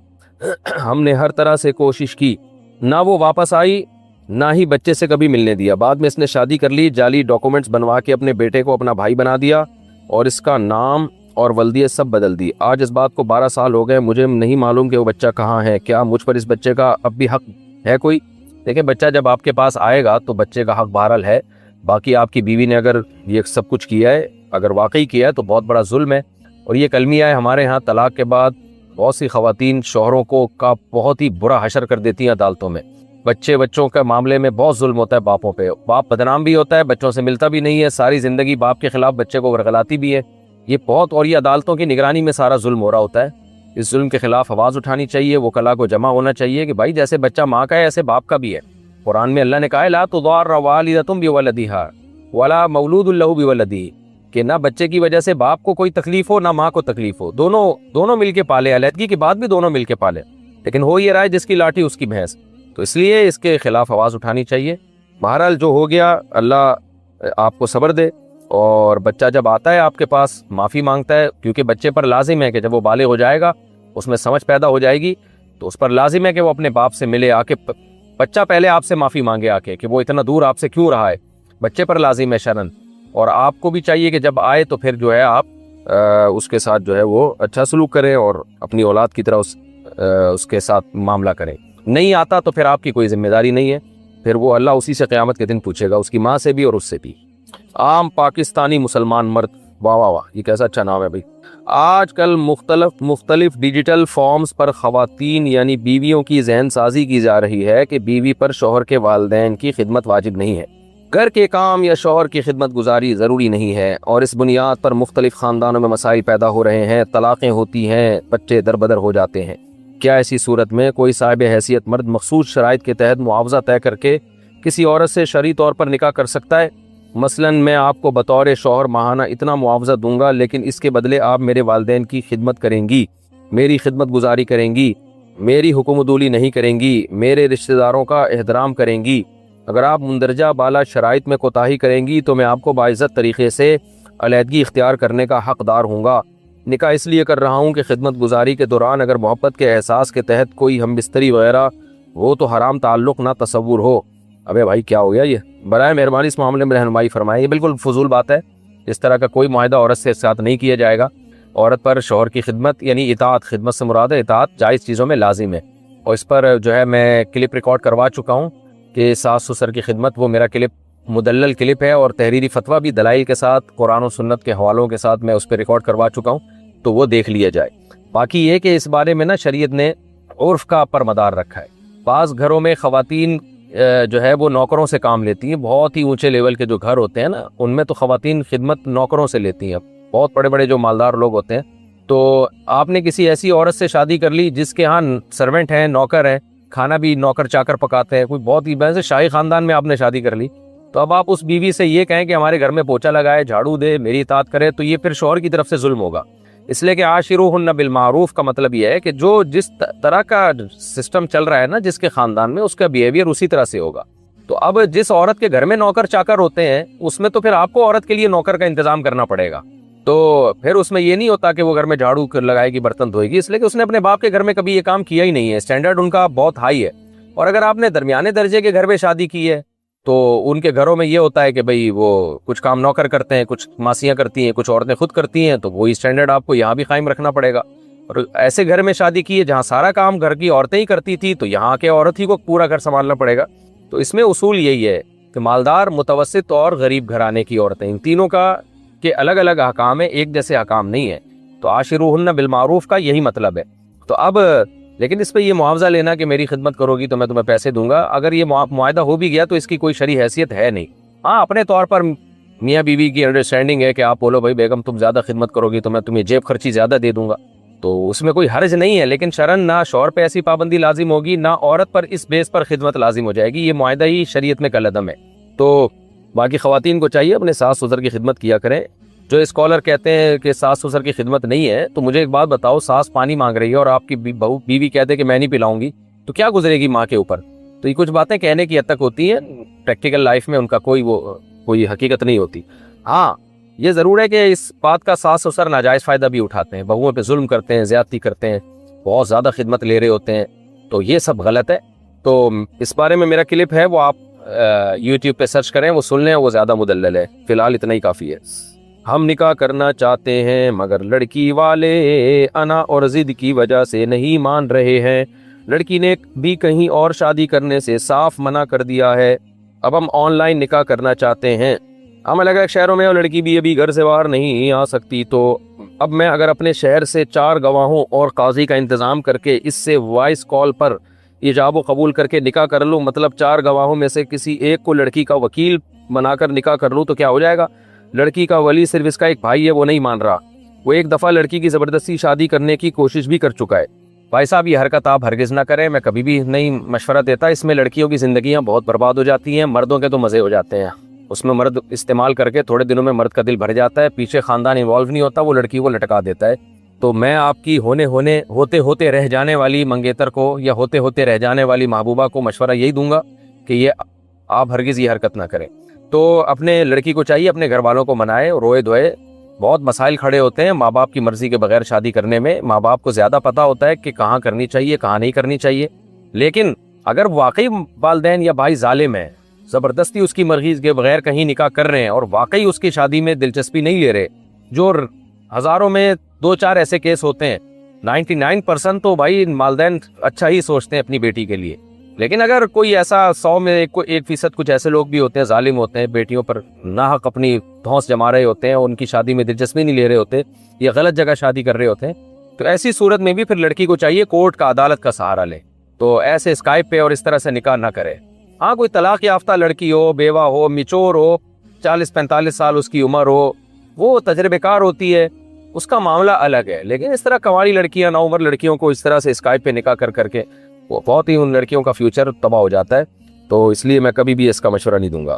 ہم نے ہر طرح سے کوشش کی، نہ وہ واپس آئی نہ ہی بچے سے کبھی ملنے دیا، بعد میں اس نے شادی کر لی، جعلی ڈاکومنٹس بنوا کے اپنے بیٹے کو اپنا بھائی بنا دیا اور اس کا نام اور ولدیت سب بدل دی، آج اس بات کو 12 سال ہو گئے، مجھے نہیں معلوم کہ وہ بچہ کہاں ہے، کیا مجھ پر اس بچے کا اب بھی حق ہے کوئی؟ دیکھیں بچہ جب آپ کے پاس آئے گا تو بچے کا حق بہرحال ہے، باقی آپ کی بیوی نے اگر یہ سب کچھ کیا ہے، اگر واقعی کیا ہے تو بہت بڑا ظلم ہے، اور یہ کلمیہ ہے ہمارے ہاں طلاق کے بعد بہت سی خواتین شوہروں کو کا بہت ہی برا حشر کر دیتی ہیں عدالتوں میں، بچوں کے معاملے میں بہت ظلم ہوتا ہے باپوں پہ، باپ بدنام بھی ہوتا ہے، بچوں سے ملتا بھی نہیں ہے، ساری زندگی باپ کے خلاف بچے کو ورغلاتی بھی ہے، یہ بہت، اور یہ عدالتوں کی نگرانی میں سارا ظلم ہو رہا ہوتا ہے۔ اس ظلم کے خلاف آواز اٹھانی چاہیے، وکلاء کو جمع ہونا چاہیے کہ بھائی جیسے بچہ ماں کا ہے ایسے باپ کا بھی ہے، قرآن میں اللہ نے کہا ہے لا تضار والدۃ بولدہا ولا مولود لہ بولدہ، کہ نہ بچے کی وجہ سے باپ کو کوئی تکلیف ہو نہ ماں کو تکلیف ہو، دونوں مل کے پالے، علیحدگی کے بعد بھی دونوں مل کے پالے، لیکن ہو یہ رہا ہے جس کی لاٹھی اس کی بھینس، تو اس لیے اس کے خلاف آواز اٹھانی چاہیے۔ بہرحال جو ہو گیا اللہ آپ کو صبر دے، اور بچہ جب آتا ہے آپ کے پاس معافی مانگتا ہے، کیونکہ بچے پر لازم ہے کہ جب وہ بالغ ہو جائے گا اس میں سمجھ پیدا ہو جائے گی تو اس پر لازم ہے کہ وہ اپنے باپ سے ملے، آ کے بچہ پہلے آپ سے معافی مانگے آ کے کہ وہ اتنا دور آپ سے کیوں رہا ہے، بچے پر لازم ہے شرعاً، اور آپ کو بھی چاہیے کہ جب آئے تو پھر جو ہے آپ اس کے ساتھ جو ہے وہ اچھا سلوک کریں اور اپنی اولاد کی طرح اس کے ساتھ معاملہ کریں۔ نہیں آتا تو پھر آپ کی کوئی ذمہ داری نہیں ہے، پھر وہ اللہ اسی سے قیامت کے دن پوچھے گا، اس کی ماں سے بھی اور اس سے بھی۔ عام پاکستانی مسلمان مرد، واہ واہ واہ، یہ کیسا اچھا نام ہے بھائی۔ آج کل مختلف ڈیجیٹل فارمز پر خواتین یعنی بیویوں کی ذہن سازی کی جا رہی ہے کہ بیوی پر شوہر کے والدین کی خدمت واجب نہیں ہے، گھر کے کام یا شوہر کی خدمت گزاری ضروری نہیں ہے، اور اس بنیاد پر مختلف خاندانوں میں مسائل پیدا ہو رہے ہیں، طلاقیں ہوتی ہیں، بچے دربدر ہو جاتے ہیں۔ کیا ایسی صورت میں کوئی صاحب حیثیت مرد مخصوص شرائط کے تحت معاوضہ طے کر کے کسی عورت سے شرعی طور پر نکاح کر سکتا ہے؟ مثلاً میں آپ کو بطور شوہر ماہانہ اتنا معاوضہ دوں گا، لیکن اس کے بدلے آپ میرے والدین کی خدمت کریں گی، میری خدمت گزاری کریں گی، میری حکم عدولی نہیں کریں گی، میرے رشتہ داروں کا احترام کریں گی۔ اگر آپ مندرجہ بالا شرائط میں کوتاہی کریں گی تو میں آپ کو باعزت طریقے سے علیحدگی اختیار کرنے کا حقدار ہوں گا۔ نکاح اس لیے کر رہا ہوں کہ خدمت گزاری کے دوران اگر محبت کے احساس کے تحت کوئی ہم بستری وغیرہ وہ تو حرام تعلق نہ تصور ہو۔ ابے بھائی کیا ہو گیا یہ؟ برائے مہربانی اس معاملے میں رہنمائی فرمائیں۔ یہ بالکل فضول بات ہے، اس طرح کا کوئی معاہدہ عورت سے ساتھ نہیں کیا جائے گا۔ عورت پر شوہر کی خدمت یعنی اطاعت، خدمت سے مراد ہے اطاعت، جائز چیزوں میں لازم ہے، اور اس پر جو ہے میں کلپ ریکارڈ کروا چکا ہوں کہ ساس سسر کی خدمت، وہ میرا کلپ مدلل کلپ ہے اور تحریری فتویٰ بھی دلائل کے ساتھ قرآن و سنت کے حوالوں کے ساتھ میں اس پہ ریکارڈ کروا چکا ہوں، تو وہ دیکھ لیا جائے۔ باقی یہ کہ اس بارے میں نا شریعت نے عرف کا پر مدار رکھا ہے۔ بعض گھروں میں خواتین جو ہے وہ نوکروں سے کام لیتی ہیں، بہت ہی اونچے لیول کے جو گھر ہوتے ہیں نا ان میں تو خواتین خدمت نوکروں سے لیتی ہیں، بہت بڑے بڑے جو مالدار لوگ ہوتے ہیں۔ تو آپ نے کسی ایسی عورت سے شادی کر لی جس کے ہاں سرونٹ ہیں، نوکر ہیں، کھانا بھی نوکر چاکر پکاتے ہیں، کوئی بہت ہی ویسے شاہی خاندان میں آپ نے شادی کر لی، تو اب آپ اس بیوی سے یہ کہیں کہ ہمارے گھر میں پوچھا لگائے، جھاڑو دے، میری اطاعت کرے، تو یہ پھر شوہر کی طرف سے ظلم ہوگا۔ اس لیے کہ عاشروہن بالمعروف کا مطلب یہ ہے کہ جو جس طرح کا سسٹم چل رہا ہے نا جس کے خاندان میں، اس کا بیہیویئر اسی طرح سے ہوگا۔ تو اب جس عورت کے گھر میں نوکر چاکر ہوتے ہیں اس میں تو پھر آپ کو عورت کے لیے نوکر کا انتظام کرنا پڑے گا، تو پھر اس میں یہ نہیں ہوتا کہ وہ گھر میں جھاڑو لگائے گی، برتن دھوئے گی، اس لیے کہ اس نے اپنے باپ کے گھر میں کبھی یہ کام کیا ہی نہیں ہے، اسٹینڈرڈ ان کا بہت ہائی ہے۔ اور اگر آپ نے درمیانے درجے کے گھر میں شادی کی ہے تو ان کے گھروں میں یہ ہوتا ہے کہ بھئی وہ کچھ کام نوکر کرتے ہیں، کچھ ماسیاں کرتی ہیں، کچھ عورتیں خود کرتی ہیں، تو وہی اسٹینڈرڈ آپ کو یہاں بھی قائم رکھنا پڑے گا۔ اور ایسے گھر میں شادی کی ہے جہاں سارا کام گھر کی عورتیں ہی کرتی تھی تو یہاں کے عورت ہی کو پورا گھر سنبھالنا پڑے گا۔ تو اس میں اصول یہی ہے کہ مالدار، متوسط اور غریب گھرانے کی عورتیں، ان تینوں کا کے الگ الگ احکام ہیں، ایک جیسے احکام نہیں ہے۔ تو عاشروہن بالمعروف کا یہی مطلب ہے۔ تو اب لیکن اس پہ یہ معاوضہ لینا کہ میری خدمت کرو گی تو میں تمہیں پیسے دوں گا، اگر یہ معاہدہ ہو بھی گیا تو اس کی کوئی شرعی حیثیت ہے نہیں۔ ہاں اپنے طور پر میاں بیوی کی انڈرسٹینڈنگ ہے کہ آپ بولو بھائی بیگم تم زیادہ خدمت کرو گی تو میں تمہیں جیب خرچی زیادہ دے دوں گا، تو اس میں کوئی حرج نہیں ہے، لیکن شرعاً نہ شوہر پہ ایسی پابندی لازم ہوگی، نہ عورت پر اس بیس پر خدمت لازم ہو جائے گی، یہ معاہدہ ہی شریعت میں کالعدم ہے۔ تو باقی خواتین کو چاہیے اپنے ساس سسر کی خدمت کیا کریں۔ جو اسکالر کہتے ہیں کہ ساس سسر کی خدمت نہیں ہے، تو مجھے ایک بات بتاؤ، ساس پانی مانگ رہی ہے اور آپ کی بہو بیوی کہتے کہ میں نہیں پلاؤں گی، تو کیا گزرے گی ماں کے اوپر؟ تو یہ کچھ باتیں کہنے کی حد تک ہوتی ہیں، پریکٹیکل لائف میں ان کا کوئی حقیقت نہیں ہوتی۔ ہاں یہ ضرور ہے کہ اس بات کا ساس سسر ناجائز فائدہ بھی اٹھاتے ہیں، بہوؤں پہ ظلم کرتے ہیں، زیادتی کرتے ہیں، بہت زیادہ خدمت لے رہے ہوتے ہیں، تو یہ سب غلط ہے۔ تو اس بارے میں میرا کلپ ہے، وہ آپ یوٹیوب پہ سرچ کریں، وہ سن لیں، وہ زیادہ مدلل ہے، فی الحال اتنا ہی کافی ہے۔ ہم نکاح کرنا چاہتے ہیں مگر لڑکی والے انا اور ضد کی وجہ سے نہیں مان رہے ہیں، لڑکی نے بھی کہیں اور شادی کرنے سے صاف منع کر دیا ہے، اب ہم آن لائن نکاح کرنا چاہتے ہیں، ہم الگ الگ شہروں میں اور لڑکی بھی ابھی گھر سے باہر نہیں آ سکتی، تو اب میں اگر اپنے شہر سے 4 گواہوں اور قاضی کا انتظام کر کے اس سے وائس کال پر ایجاب و قبول کر کے نکاح کر لوں، مطلب 4 گواہوں میں سے کسی ایک کو لڑکی کا وکیل بنا کر نکاح کر لوں، تو کیا ہو جائے گا؟ لڑکی کا ولی صرف اس کا ایک بھائی ہے، وہ نہیں مان رہا، وہ ایک دفعہ لڑکی کی زبردستی شادی کرنے کی کوشش بھی کر چکا ہے۔ بھائی صاحب یہ حرکت آپ ہرگز نہ کریں، میں کبھی بھی نہیں مشورہ دیتا، اس میں لڑکیوں کی زندگیاں بہت برباد ہو جاتی ہیں، مردوں کے تو مزے ہو جاتے ہیں، اس میں مرد استعمال کر کے تھوڑے دنوں میں مرد کا دل بھر جاتا ہے، پیچھے خاندان انوالو نہیں ہوتا، وہ لڑکی کو لٹکا دیتا ہے۔ تو میں آپ کی ہوتے رہ جانے والی منگیتر کو یا ہوتے رہ جانے والی محبوبہ کو مشورہ یہی دوں گا کہ یہ آپ ہرگز یہ حرکت نہ کریں۔ تو اپنے لڑکی کو چاہیے اپنے گھر والوں کو منائے، روئے دھوئے، بہت مسائل کھڑے ہوتے ہیں ماں باپ کی مرضی کے بغیر شادی کرنے میں، ماں باپ کو زیادہ پتا ہوتا ہے کہ کہاں کرنی چاہیے کہاں نہیں کرنی چاہیے، لیکن اگر واقعی والدین یا بھائی ظالم ہیں، زبردستی اس کی مرضی کے بغیر کہیں نکاح کر رہے ہیں اور واقعی اس کی شادی میں دلچسپی نہیں لے رہے، جو ہزاروں میں 2-4 ایسے کیس ہوتے ہیں، 99% تو بھائی والدین اچھا ہی سوچتے ہیں اپنی بیٹی کے لیے، لیکن اگر کوئی ایسا 100 میں 1% کچھ ایسے لوگ بھی ہوتے ہیں، ظالم ہوتے ہیں، بیٹیوں پر ناحق اپنی دھونس جما رہے ہوتے ہیں، ان کی شادی میں دلچسپی نہیں لے رہے ہوتے یا غلط جگہ شادی کر رہے ہوتے ہیں، تو ایسی صورت میں بھی پھر لڑکی کو چاہیے کورٹ کا، عدالت کا سہارا لے، تو ایسے اسکائپ پہ اور اس طرح سے نکاح نہ کرے۔ ہاں کوئی طلاق یافتہ لڑکی ہو، بیوہ ہو، میچور ہو، 40-45 سال اس کی عمر ہو، وہ تجربے کار ہوتی ہے، اس کا معاملہ الگ ہے، لیکن اس طرح کنواری لڑکیاں، نوعمر لڑکیوں کو اس طرح سے اسکائپ پہ نکاح کر کے وہ بہت ہی ان لڑکیوں کا فیوچر تباہ ہو جاتا ہے، تو اس لیے میں کبھی بھی اس کا مشورہ نہیں دوں گا۔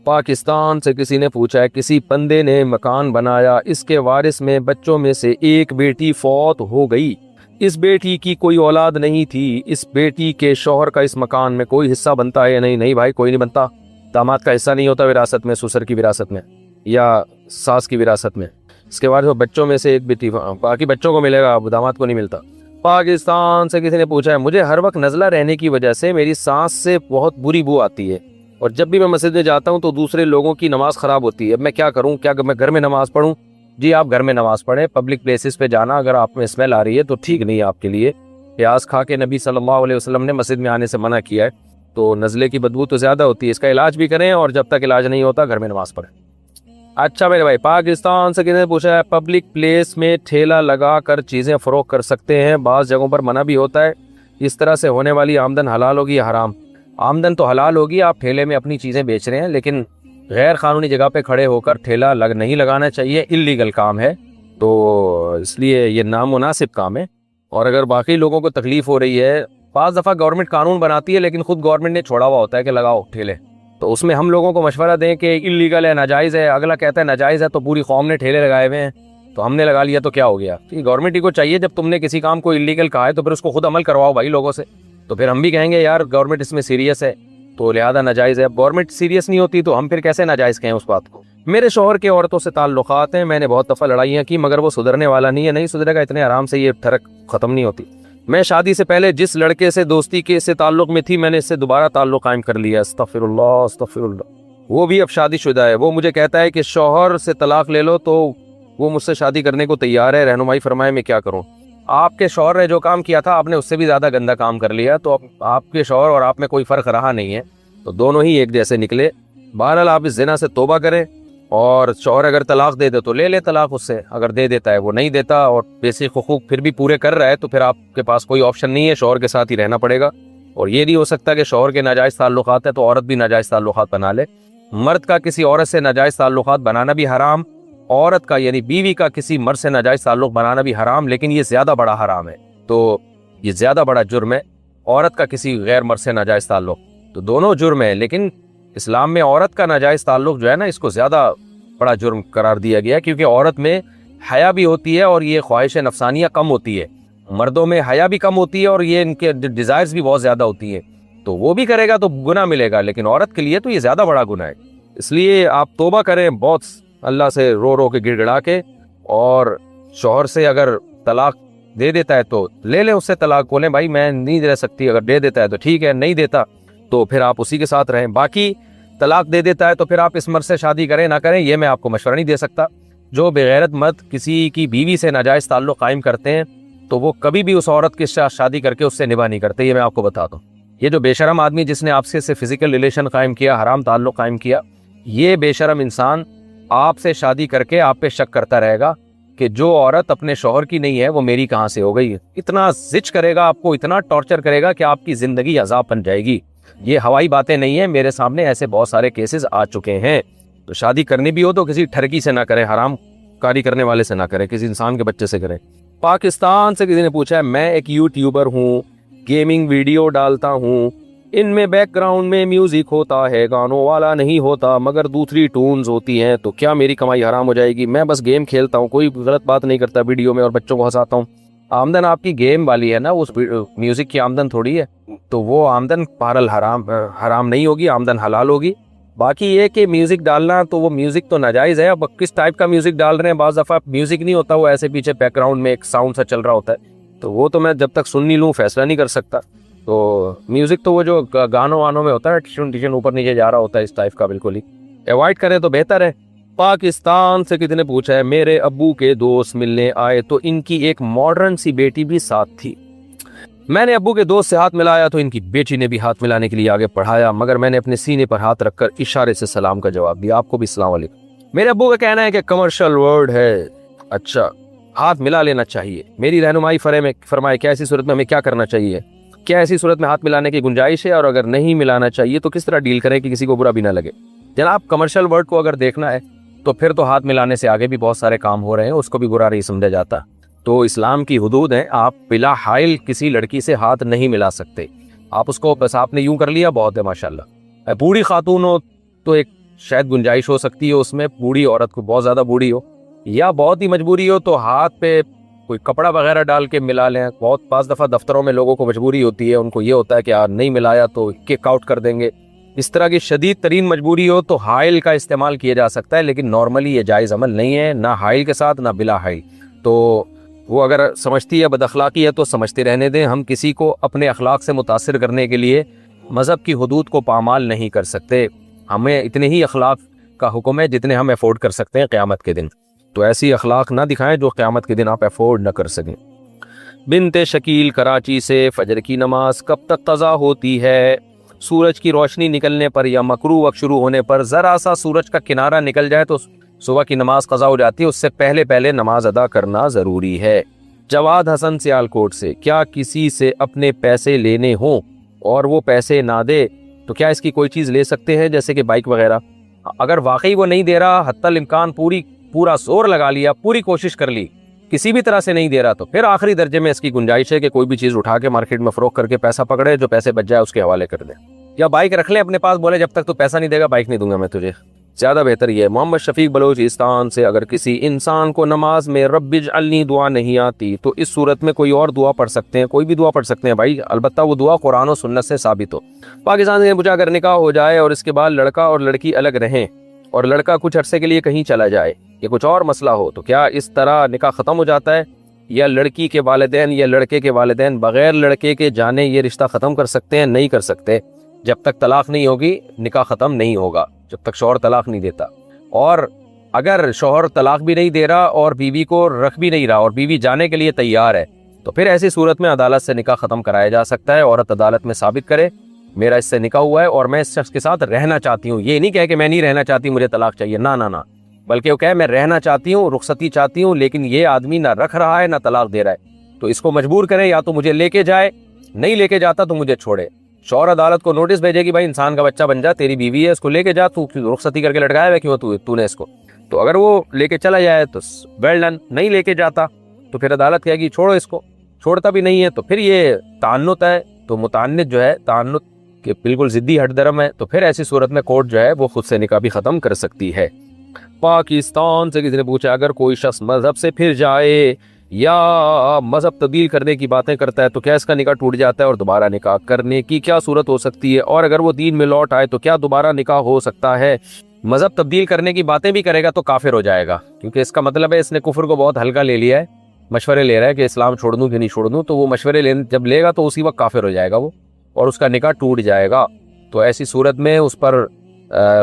پاکستان سے کسی نے پوچھا ہے کسی بندے نے مکان بنایا, اس کے وارث میں بچوں میں سے ایک بیٹی فوت ہو گئی, اس بیٹی کی کوئی اولاد نہیں تھی, اس بیٹی کے شوہر کا اس مکان میں کوئی حصہ بنتا ہے یا نہیں؟ نہیں بھائی, کوئی نہیں بنتا. داماد کا حصہ نہیں ہوتا وراثت میں, سسر کی وراثت میں یا ساس کی وراثت میں. اس کے بعد وہ بچوں میں سے ایک بیٹی, باقی بچوں کو ملے گا, داماد کو نہیں ملتا. پاکستان سے کسی نے پوچھا ہے مجھے ہر وقت نزلہ رہنے کی وجہ سے میری سانس سے بہت بری بو آتی ہے, اور جب بھی میں مسجد میں جاتا ہوں تو دوسرے لوگوں کی نماز خراب ہوتی ہے, اب میں کیا کروں؟ کیا میں گھر میں نماز پڑھوں؟ جی آپ گھر میں نماز پڑھیں. پبلک پلیسز پہ جانا اگر آپ میں اسمیل آ رہی ہے تو ٹھیک نہیں ہے آپ کے لیے. پیاز کھا کے نبی صلی اللہ علیہ وسلم نے مسجد میں آنے سے منع کیا ہے, تو نزلے کی بدبو تو زیادہ ہوتی ہے, اس کا علاج بھی کریں, اور جب تک علاج نہیں ہوتا گھر میں نماز پڑھیں. اچھا میرے بھائی, پاکستان سے کسی نے پوچھا ہے پبلک پلیس میں ٹھیلا لگا کر چیزیں فروخت کر سکتے ہیں؟ بعض جگہوں پر منع بھی ہوتا ہے, اس طرح سے ہونے والی آمدن حلال ہوگی یا حرام؟ آمدن تو حلال ہوگی, آپ ٹھیلے میں اپنی چیزیں بیچ رہے ہیں, لیکن غیر قانونی جگہ پہ کھڑے ہو کر ٹھیلا نہیں لگانا چاہیے, اللیگل کام ہے, تو اس لیے یہ نامناسب کام ہے. اور اگر باقی لوگوں کو تکلیف ہو رہی ہے, بعض دفعہ گورنمنٹ قانون بناتی ہے لیکن خود گورنمنٹ نے چھوڑا ہوا ہوتا ہے کہ لگاؤ ٹھیلے, تو اس میں ہم لوگوں کو مشورہ دیں کہ اللیگل ہے, ناجائز ہے. اگلا کہتا ہے ناجائز ہے, تو پوری قوم نے ٹھیلے لگائے ہوئے ہیں تو ہم نے لگا لیا تو کیا ہو گیا؟ گورنمنٹ ہی کو چاہیے جب تم نے کسی کام کو اللیگل کہا ہے تو پھر اس کو خود عمل کرواؤ بھائی لوگوں سے. تو پھر ہم بھی کہیں گے یار گورنمنٹ اس میں سیریس ہے تو لہذا ناجائز ہے. گورنمنٹ سیریس نہیں ہوتی تو ہم پھر کیسے ناجائز کہیں اس بات کو؟ میرے شوہر کے عورتوں سے تعلقات ہیں, میں نے بہت دفعہ لڑائیاں کی مگر وہ سدھرنے والا نہیں ہے. نہیں سدھرے گا, اتنے آرام سے یہ ٹھرک ختم نہیں ہوتی. میں شادی سے پہلے جس لڑکے سے دوستی کے سے تعلق میں تھی میں نے اس سے دوبارہ تعلق قائم کر لیا. استغفر اللہ استغفر اللہ. وہ بھی اب شادی شدہ ہے. وہ مجھے کہتا ہے کہ شوہر سے طلاق لے لو, تو وہ مجھ سے شادی کرنے کو تیار ہے, رہنمائی فرمائے میں کیا کروں؟ آپ کے شوہر نے جو کام کیا تھا آپ نے اس سے بھی زیادہ گندا کام کر لیا, تو آپ کے شوہر اور آپ میں کوئی فرق رہا نہیں ہے, تو دونوں ہی ایک جیسے نکلے. بہرحال آپ اس زنا سے توبہ کریں, اور شوہر اگر طلاق دے دے تو لے لے طلاق اس سے, اگر دے دیتا ہے وہ نہیں دیتا اور بیسک حقوق پھر بھی پورے کر رہا ہے تو پھر آپ کے پاس کوئی آپشن نہیں ہے, شوہر کے ساتھ ہی رہنا پڑے گا. اور یہ نہیں ہو سکتا کہ شوہر کے ناجائز تعلقات ہیں تو عورت بھی ناجائز تعلقات بنا لے. مرد کا کسی عورت سے ناجائز تعلقات بنانا بھی حرام, عورت کا یعنی بیوی کا کسی مرد سے ناجائز تعلق بنانا بھی حرام, لیکن یہ زیادہ بڑا حرام ہے, تو یہ زیادہ بڑا جرم ہے. عورت کا کسی غیر مرد سے ناجائز تعلق, تو دونوں جرم ہے, لیکن اسلام میں عورت کا ناجائز تعلق جو ہے نا اس کو زیادہ بڑا جرم قرار دیا گیا, کیونکہ عورت میں حیا بھی ہوتی ہے اور یہ خواہش نفسانیہ کم ہوتی ہے. مردوں میں حیا بھی کم ہوتی ہے اور یہ ان کے ڈیزائرز بھی بہت زیادہ ہوتی ہیں, تو وہ بھی کرے گا تو گناہ ملے گا, لیکن عورت کے لیے تو یہ زیادہ بڑا گناہ ہے. اس لیے آپ توبہ کریں بہت اللہ سے رو رو کے گڑ گڑا کے, اور شوہر سے اگر طلاق دے دیتا ہے تو لے لیں اس سے طلاق, بولیں بھائی میں نہیں رہ سکتی, اگر دے دیتا ہے تو ٹھیک ہے, نہیں دیتا تو پھر آپ اسی کے ساتھ رہیں. باقی طلاق دے دیتا ہے تو پھر آپ اس مرد سے شادی کریں نہ کریں یہ میں آپ کو مشورہ نہیں دے سکتا. جو بغیرت مرد کسی کی بیوی سے ناجائز تعلق قائم کرتے ہیں تو وہ کبھی بھی اس عورت کے ساتھ شادی کر کے اس سے نباہ نہیں کرتے, یہ میں آپ کو بتاتا ہوں. یہ جو بے شرم آدمی جس نے آپ سے فزیکل ریلیشن قائم کیا, حرام تعلق قائم کیا, یہ بے شرم انسان آپ سے شادی کر کے آپ پہ شک کرتا رہے گا کہ جو عورت اپنے شوہر کی نہیں ہے وہ میری کہاں سے ہو گئی. اتنا زج کرے گا آپ کو, اتنا ٹارچر کرے گا کہ آپ کی زندگی عذاب بن جائے گی. یہ ہوائی باتیں نہیں ہیں, میرے سامنے ایسے بہت سارے کیسز آ چکے ہیں. تو شادی کرنی بھی ہو تو کسی ٹھرکی سے نہ کریں, حرام کاری کرنے والے سے نہ کریں, کسی انسان کے بچے سے کریں. پاکستان سے کسی نے پوچھا ہے میں ایک یوٹیوبر ہوں, گیمنگ ویڈیو ڈالتا ہوں, ان میں بیک گراؤنڈ میں میوزک ہوتا ہے, گانوں والا نہیں ہوتا مگر دوسری ٹونز ہوتی ہیں, تو کیا میری کمائی حرام ہو جائے گی؟ میں بس گیم کھیلتا ہوں, کوئی غلط بات نہیں کرتا ویڈیو میں اور بچوں کو ہنساتا ہوں. آمدن آپ کی گیم والی ہے نا, اس میوزک کی آمدن تھوڑی ہے, تو وہ آمدن بہرحال حرام نہیں ہوگی, آمدن حلال ہوگی. باقی یہ کہ میوزک ڈالنا تو وہ میوزک تو ناجائز ہے. اب کس ٹائپ کا میوزک ڈال رہے ہیں, بعض دفعہ میوزک نہیں ہوتا, وہ ایسے پیچھے بیک گراؤنڈ میں ایک ساؤنڈ سا چل رہا ہوتا ہے, تو وہ تو میں جب تک سن نہیں لوں فیصلہ نہیں کر سکتا. تو میوزک تو وہ جو گانوں وانوں میں ہوتا ہے ٹیشن اوپر نیچے جا رہا ہوتا ہے, اس ٹائپ کا بالکل ہی اوائڈ کریں تو بہتر ہے. پاکستان سے کسی نے پوچھا ہے میرے ابو کے دوست ملنے آئے تو ان کی ایک ماڈرن سی بیٹی بھی ساتھ تھی. میں نے ابو کے دوست سے ہاتھ ملایا تو ان کی بیٹی نے بھی ہاتھ ملانے کے لیے آگے پڑھایا, مگر میں نے اپنے سینے پر ہاتھ رکھ کر اشارے سے سلام کا جواب دیا. آپ کو بھی السلام علیکم. میرے ابو کا کہنا ہے کہ کمرشل ورڈ ہے. اچھا, ہاتھ ملا لینا چاہیے, میری رہنمائی فرمائے کیا ایسی صورت میں ہمیں کیا کرنا چاہیے, کیا ایسی صورت میں ہاتھ ملانے کی گنجائش ہے, اور اگر نہیں ملانا چاہیے تو کس طرح ڈیل کریں کہ کسی کو برا بھی نہ لگے. جناب کمرشل ورڈ کو اگر دیکھنا ہے تو پھر تو ہاتھ ملانے سے آگے بھی بہت سارے کام ہو رہے ہیں, اس کو بھی برا نہیں سمجھا جاتا. تو اسلام کی حدود ہیں, آپ بلا حائل کسی لڑکی سے ہاتھ نہیں ملا سکتے. آپ اس کو بس آپ نے یوں کر لیا بہت ہے ماشاءاللہ. بوڑھی خاتون ہو تو ایک شاید گنجائش ہو سکتی ہے اس میں، بوڑھی عورت کو بہت زیادہ بوڑھی ہو یا بہت ہی مجبوری ہو تو ہاتھ پہ کوئی کپڑا وغیرہ ڈال کے ملا لیں. بہت بعض دفعہ دفتروں میں لوگوں کو مجبوری ہوتی ہے، ان کو یہ ہوتا ہے کہ یار نہیں ملایا تو کک آؤٹ کر دیں گے. اس طرح کی شدید ترین مجبوری ہو تو حائل کا استعمال کیا جا سکتا ہے، لیکن نارملی یہ جائز عمل نہیں ہے، نہ حائل کے ساتھ نہ بلا حائل. تو وہ اگر سمجھتی ہے بد اخلاقی ہے تو سمجھتے رہنے دیں. ہم کسی کو اپنے اخلاق سے متاثر کرنے کے لیے مذہب کی حدود کو پامال نہیں کر سکتے. ہمیں اتنے ہی اخلاق کا حکم ہے جتنے ہم افورڈ کر سکتے ہیں قیامت کے دن. تو ایسی اخلاق نہ دکھائیں جو قیامت کے دن آپ افورڈ نہ کر سکیں. بنت شکیل کراچی سے فجر کی نماز کب تک قضا ہوتی ہے؟ سورج کی روشنی نکلنے پر یا مکروہ وقت شروع ہونے پر ذرا سا سورج کا کنارہ نکل جائے تو صبح کی نماز قضا ہو جاتی ہے. اس سے پہلے نماز ادا کرنا ضروری ہے. جواد حسن سیالکوٹ سے، کیا کسی سے اپنے پیسے لینے ہوں اور وہ پیسے نہ دے تو کیا اس کی کوئی چیز لے سکتے ہیں جیسے کہ بائک وغیرہ؟ اگر واقعی وہ نہیں دے رہا، حتی الامکان پورا زور لگا لیا، پوری کوشش کر لی، کسی بھی طرح سے نہیں دے رہا، تو پھر آخری درجے میں اس کی گنجائش ہے کہ کوئی بھی چیز اٹھا کے مارکیٹ میں فروخت کر کے پیسہ پکڑے، جو پیسے بچ جائے اس کے حوالے کر دیں. یا بائک رکھ لیں اپنے پاس، بولے جب تک تو پیسہ نہیں دے گا بائک نہیں دوں گا میں تجھے. زیادہ بہتر یہ ہے. محمد شفیق بلوچستان سے، اگر کسی انسان کو نماز میں رب اجعلنی دعا نہیں آتی تو اس صورت میں کوئی اور دعا پڑھ سکتے ہیں؟ کوئی بھی دعا پڑھ سکتے ہیں بھائی، البتہ وہ دعا قرآن و سنت سے ثابت ہو. پاکستان میں پوچھا، اگر نکاح ہو جائے اور اس کے بعد لڑکا اور لڑکی الگ رہیں اور لڑکا کچھ عرصے کے لیے کہیں چلا جائے یا کچھ اور مسئلہ ہو تو کیا اس طرح نکاح ختم ہو جاتا ہے، یا لڑکی کے والدین یا لڑکے کے والدین بغیر لڑکے کے جانے یہ رشتہ ختم کر سکتے ہیں؟ نہیں کر سکتے. جب تک طلاق نہیں ہوگی نکاح ختم نہیں ہوگا، جب تک شوہر طلاق نہیں دیتا. اور اگر شوہر طلاق بھی نہیں دے رہا اور بیوی کو رکھ بھی نہیں رہا اور بیوی جانے کے لیے تیار ہے تو پھر ایسی صورت میں عدالت سے نکاح ختم کرایا جا سکتا ہے. عورت عدالت میں ثابت کرے میرا اس سے نکاح ہوا ہے اور میں اس شخص کے ساتھ رہنا چاہتی ہوں. یہ نہیں کہے کہ میں نہیں رہنا چاہتی مجھے طلاق چاہیے، نہ، بلکہ وہ کہے میں رہنا چاہتی ہوں، رخصتی چاہتی ہوں، لیکن یہ آدمی نہ رکھ رہا ہے نہ طلاق دے رہا ہے، تو اس کو مجبور کریں یا تو مجھے لے کے جائے، نہیں لے کے جاتا تو مجھے چھوڑے. شوہر عدالت کو نوٹس بھیجے گی بھائی انسان کا بچہ بن جا، تیری بیوی ہے، اس کو لے کے جا، تو رخصتی کر کے لٹکایا ہے کیوں تو نے اس کو. تو اگر وہ لے کے چلا جائے تو ویل ڈن، نہیں لے کے جاتا تو پھر عدالت کہے گی چھوڑو اس کو. چھوڑتا بھی نہیں ہے تو پھر یہ تعنت ہے. تو متعنت جو ہے تعنت کے بالکل ضدی ہٹ درم ہے، تو پھر ایسی صورت میں کورٹ جو ہے وہ خود سے نکاح بھی ختم کر سکتی ہے. پاکستان سے کسی نے پوچھا، اگر کوئی شخص مذہب سے پھر جائے یا مذہب تبدیل کرنے کی باتیں کرتا ہے تو کیا اس کا نکاح ٹوٹ جاتا ہے اور دوبارہ نکاح کرنے کی کیا صورت ہو سکتی ہے؟ اور اگر وہ دین میں لوٹ آئے تو کیا دوبارہ نکاح ہو سکتا ہے؟ مذہب تبدیل کرنے کی باتیں بھی کرے گا تو کافر ہو جائے گا، کیونکہ اس کا مطلب ہے اس نے کفر کو بہت ہلکا لے لیا ہے، مشورے لے رہا ہے کہ اسلام چھوڑ دوں کہ نہیں چھوڑ دوں. تو وہ مشورے جب لے گا تو اسی وقت کافر ہو جائے گا وہ، اور اس کا نکاح ٹوٹ جائے گا. تو ایسی صورت میں اس پر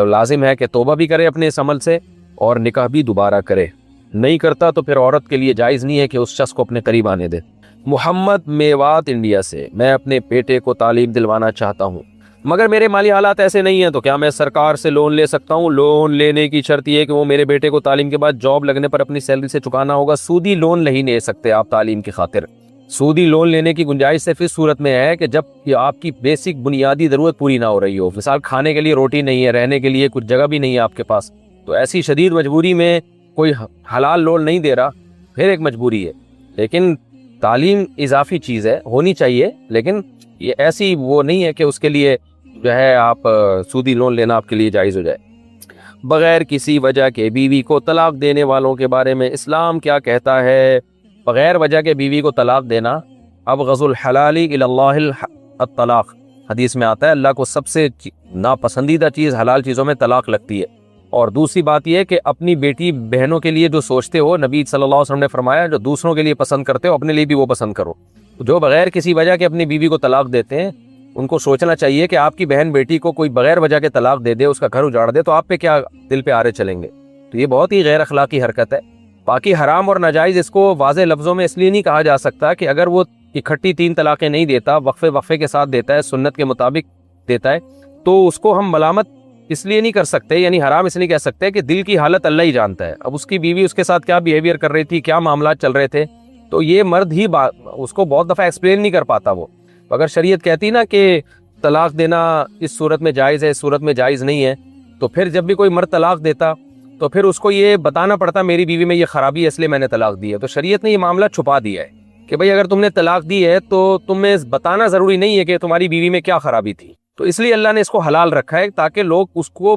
لازم ہے کہ توبہ بھی کرے اپنے اس عمل سے اور نکاح بھی دوبارہ کرے. نہیں کرتا تو پھر عورت کے لیے جائز نہیں ہے کہ اس شخص کو اپنے قریب آنے دے. محمد میوات انڈیا سے، میں اپنے بیٹے کو تعلیم دلوانا چاہتا ہوں مگر میرے مالی حالات ایسے نہیں ہیں، تو کیا میں سرکار سے لون لے سکتا ہوں؟ لون لینے کی شرط یہ ہے کہ وہ میرے بیٹے کو تعلیم کے بعد جاب لگنے پر اپنی سیلری سے چکانا ہوگا. سودی لون نہیں لے سکتے آپ تعلیم کی خاطر. سودی لون لینے کی گنجائش صرف اس صورت میں ہے کہ جب آپ کی بیسک بنیادی ضرورت پوری نہ ہو رہی ہو. مثال کھانے کے لیے روٹی نہیں ہے، رہنے کے لیے کچھ جگہ بھی نہیں ہے آپ کے پاس، تو ایسی شدید مجبوری میں کوئی حلال لون نہیں دے رہا، پھر ایک مجبوری ہے. لیکن تعلیم اضافی چیز ہے، ہونی چاہیے، لیکن یہ ایسی وہ نہیں ہے کہ اس کے لیے جو ہے آپ سودی لون لینا آپ کے لیے جائز ہو جائے. بغیر کسی وجہ کے بیوی کو طلاق دینے والوں کے بارے میں اسلام کیا کہتا ہے؟ بغیر وجہ کے بیوی کو طلاق دینا، ابغض الحلال الی اللہ الطلاق، حدیث میں آتا ہے اللہ کو سب سے ناپسندیدہ چیز حلال چیزوں میں طلاق لگتی ہے. اور دوسری بات یہ کہ اپنی بیٹی بہنوں کے لیے جو سوچتے ہو، نبی صلی اللہ علیہ وسلم نے فرمایا جو دوسروں کے لیے پسند کرتے ہو اپنے لیے بھی وہ پسند کرو. جو بغیر کسی وجہ کے اپنی بیوی کو طلاق دیتے ہیں ان کو سوچنا چاہیے کہ آپ کی بہن بیٹی کو کوئی بغیر وجہ کے طلاق دے دے، اس کا گھر اجاڑ دے، تو آپ پہ کیا دل پہ آرے چلیں گے؟ تو یہ بہت ہی غیر اخلاقی حرکت ہے. باقی حرام اور ناجائز اس کو واضح لفظوں میں اس لیے نہیں کہا جا سکتا کہ اگر وہ اکٹھی 3 طلاقیں نہیں دیتا، وقفے کے ساتھ دیتا ہے، سنت کے مطابق دیتا ہے، تو اس کو ہم ملامت اس لیے نہیں کر سکتے، یعنی حرام اس لیے کہہ سکتے کہ دل کی حالت اللہ ہی جانتا ہے. اب اس کی بیوی اس کے ساتھ کیا بیہیویئر کر رہی تھی، کیا معاملات چل رہے تھے، تو یہ مرد ہی اس کو بہت دفعہ ایکسپلین نہیں کر پاتا. وہ اگر شریعت کہتی نا کہ طلاق دینا اس صورت میں جائز ہے، اس صورت میں جائز نہیں ہے، تو پھر جب بھی کوئی مرد طلاق دیتا تو پھر اس کو یہ بتانا پڑتا میری بیوی میں یہ خرابی ہے اس لیے میں نے طلاق دی ہے. تو شریعت نے یہ معاملہ چھپا دیا ہے کہ بھئی اگر تم نے طلاق دی ہے تو تمہیں بتانا ضروری نہیں ہے کہ تمہاری بیوی میں کیا خرابی تھی. تو اس لیے اللہ نے اس کو حلال رکھا ہے تاکہ لوگ اس کو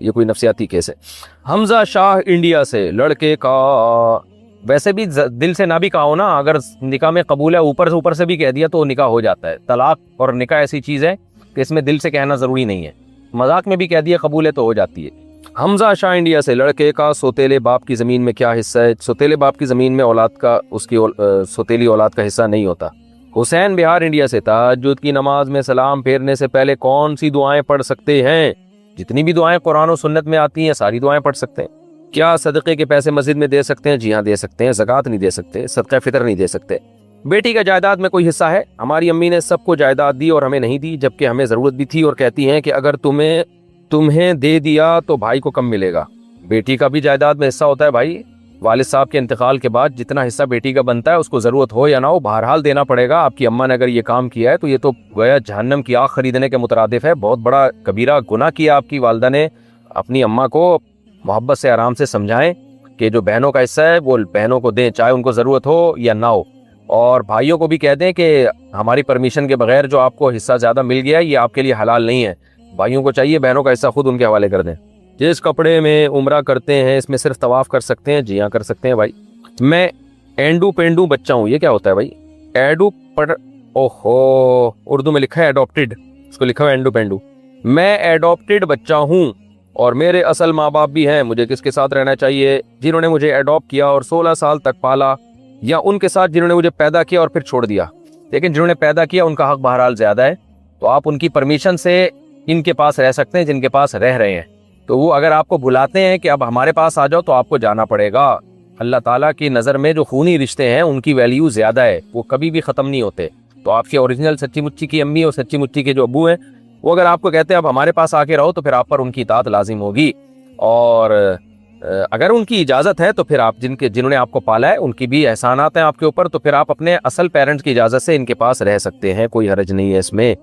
یہ کوئی نفسیاتی کیس ہے. حمزہ شاہ انڈیا سے لڑکے کا ویسے بھی دل سے نہ بھی کہا ہو نا, اگر نکاح میں قبول ہے اوپر سے بھی کہہ دیا تو نکاح ہو جاتا ہے. طلاق اور نکاح ایسی چیز ہے کہ اس میں دل سے کہنا ضروری نہیں ہے, مذاق میں بھی کہہ دیا قبول ہے تو ہو جاتی ہے. حمزہ شاہ انڈیا سے لڑکے کا سوتیلے باپ کی زمین میں کیا حصہ ہے؟ سوتیلے باپ کی زمین میں اولاد کا اس کی سوتیلی اولاد کا حصہ نہیں ہوتا. حسین بہار انڈیا سے تہجد کی نماز میں سلام پھیرنے سے پہلے کون سی دعائیں پڑھ سکتے ہیں؟ جتنی بھی دعائیں قرآن و سنت میں آتی ہیں ساری دعائیں پڑھ سکتے ہیں. کیا صدقے کے پیسے مسجد میں دے سکتے ہیں؟ جی ہاں دے سکتے ہیں. زکوٰۃ نہیں دے سکتے, صدقہ فطر نہیں دے سکتے. بیٹی کا جائیداد میں کوئی حصہ ہے؟ ہماری امی نے سب کو جائیداد دی اور ہمیں نہیں دی, جبکہ ہمیں ضرورت بھی تھی, اور کہتی ہیں کہ اگر تمہیں دے دیا تو بھائی کو کم ملے گا. بیٹی کا بھی جائیداد میں حصہ ہوتا ہے بھائی. والد صاحب کے انتقال کے بعد جتنا حصہ بیٹی کا بنتا ہے اس کو ضرورت ہو یا نہ ہو بہرحال دینا پڑے گا. آپ کی اماں نے اگر یہ کام کیا ہے تو یہ تو گویا جہنم کی آگ خریدنے کے مترادف ہے. بہت بڑا کبیرہ گناہ کیا آپ کی والدہ نے. اپنی اماں کو محبت سے آرام سے سمجھائیں کہ جو بہنوں کا حصہ ہے وہ بہنوں کو دیں, چاہے ان کو ضرورت ہو یا نہ ہو. اور بھائیوں کو بھی کہہ دیں کہ ہماری پرمیشن کے بغیر جو آپ کو حصہ زیادہ مل گیا ہے یہ آپ کے لیے حلال نہیں ہے. بھائیوں کو چاہیے بہنوں کا حصہ خود ان کے حوالے کر دیں. جس کپڑے میں عمرہ کرتے ہیں اس میں صرف طواف کر سکتے ہیں؟ جی ہاں کر سکتے ہیں بھائی. میں اینڈو پینڈو بچہ ہوں, یہ کیا ہوتا ہے بھائی؟ اوہو اردو میں لکھا ہے اڈاپٹیڈ, اس کو لکھا ہے اینڈو پینڈو. میں ایڈاپٹیڈ بچہ ہوں اور میرے اصل ماں باپ بھی ہیں. مجھے کس کے ساتھ رہنا چاہیے؟ جنہوں نے مجھے ایڈاپٹ کیا اور 16 سال تک پالا, یا ان کے ساتھ جنہوں نے مجھے پیدا کیا اور پھر چھوڑ دیا؟ لیکن جنہوں نے پیدا کیا ان کا حق بہرحال زیادہ ہے, تو آپ ان کی پرمیشن سے ان کے پاس رہ سکتے ہیں جن کے پاس رہ رہے ہیں. تو وہ اگر آپ کو بلاتے ہیں کہ اب ہمارے پاس آ جاؤ تو آپ کو جانا پڑے گا. اللہ تعالیٰ کی نظر میں جو خونی رشتے ہیں ان کی ویلیو زیادہ ہے, وہ کبھی بھی ختم نہیں ہوتے. تو آپ کے اوریجنل سچی مچی کی امی اور سچی مچی کے جو ابو ہیں وہ اگر آپ کو کہتے ہیں اب ہمارے پاس آ کے رہو تو پھر آپ پر ان کی اطاعت لازم ہوگی. اور اگر ان کی اجازت ہے تو پھر آپ جنہوں نے آپ کو پالا ہے ان کی بھی احسانات ہیں آپ کے اوپر, تو پھر آپ اپنے اصل پیرنٹس کی اجازت سے ان کے پاس رہ سکتے ہیں, کوئی حرج نہیں ہے اس میں.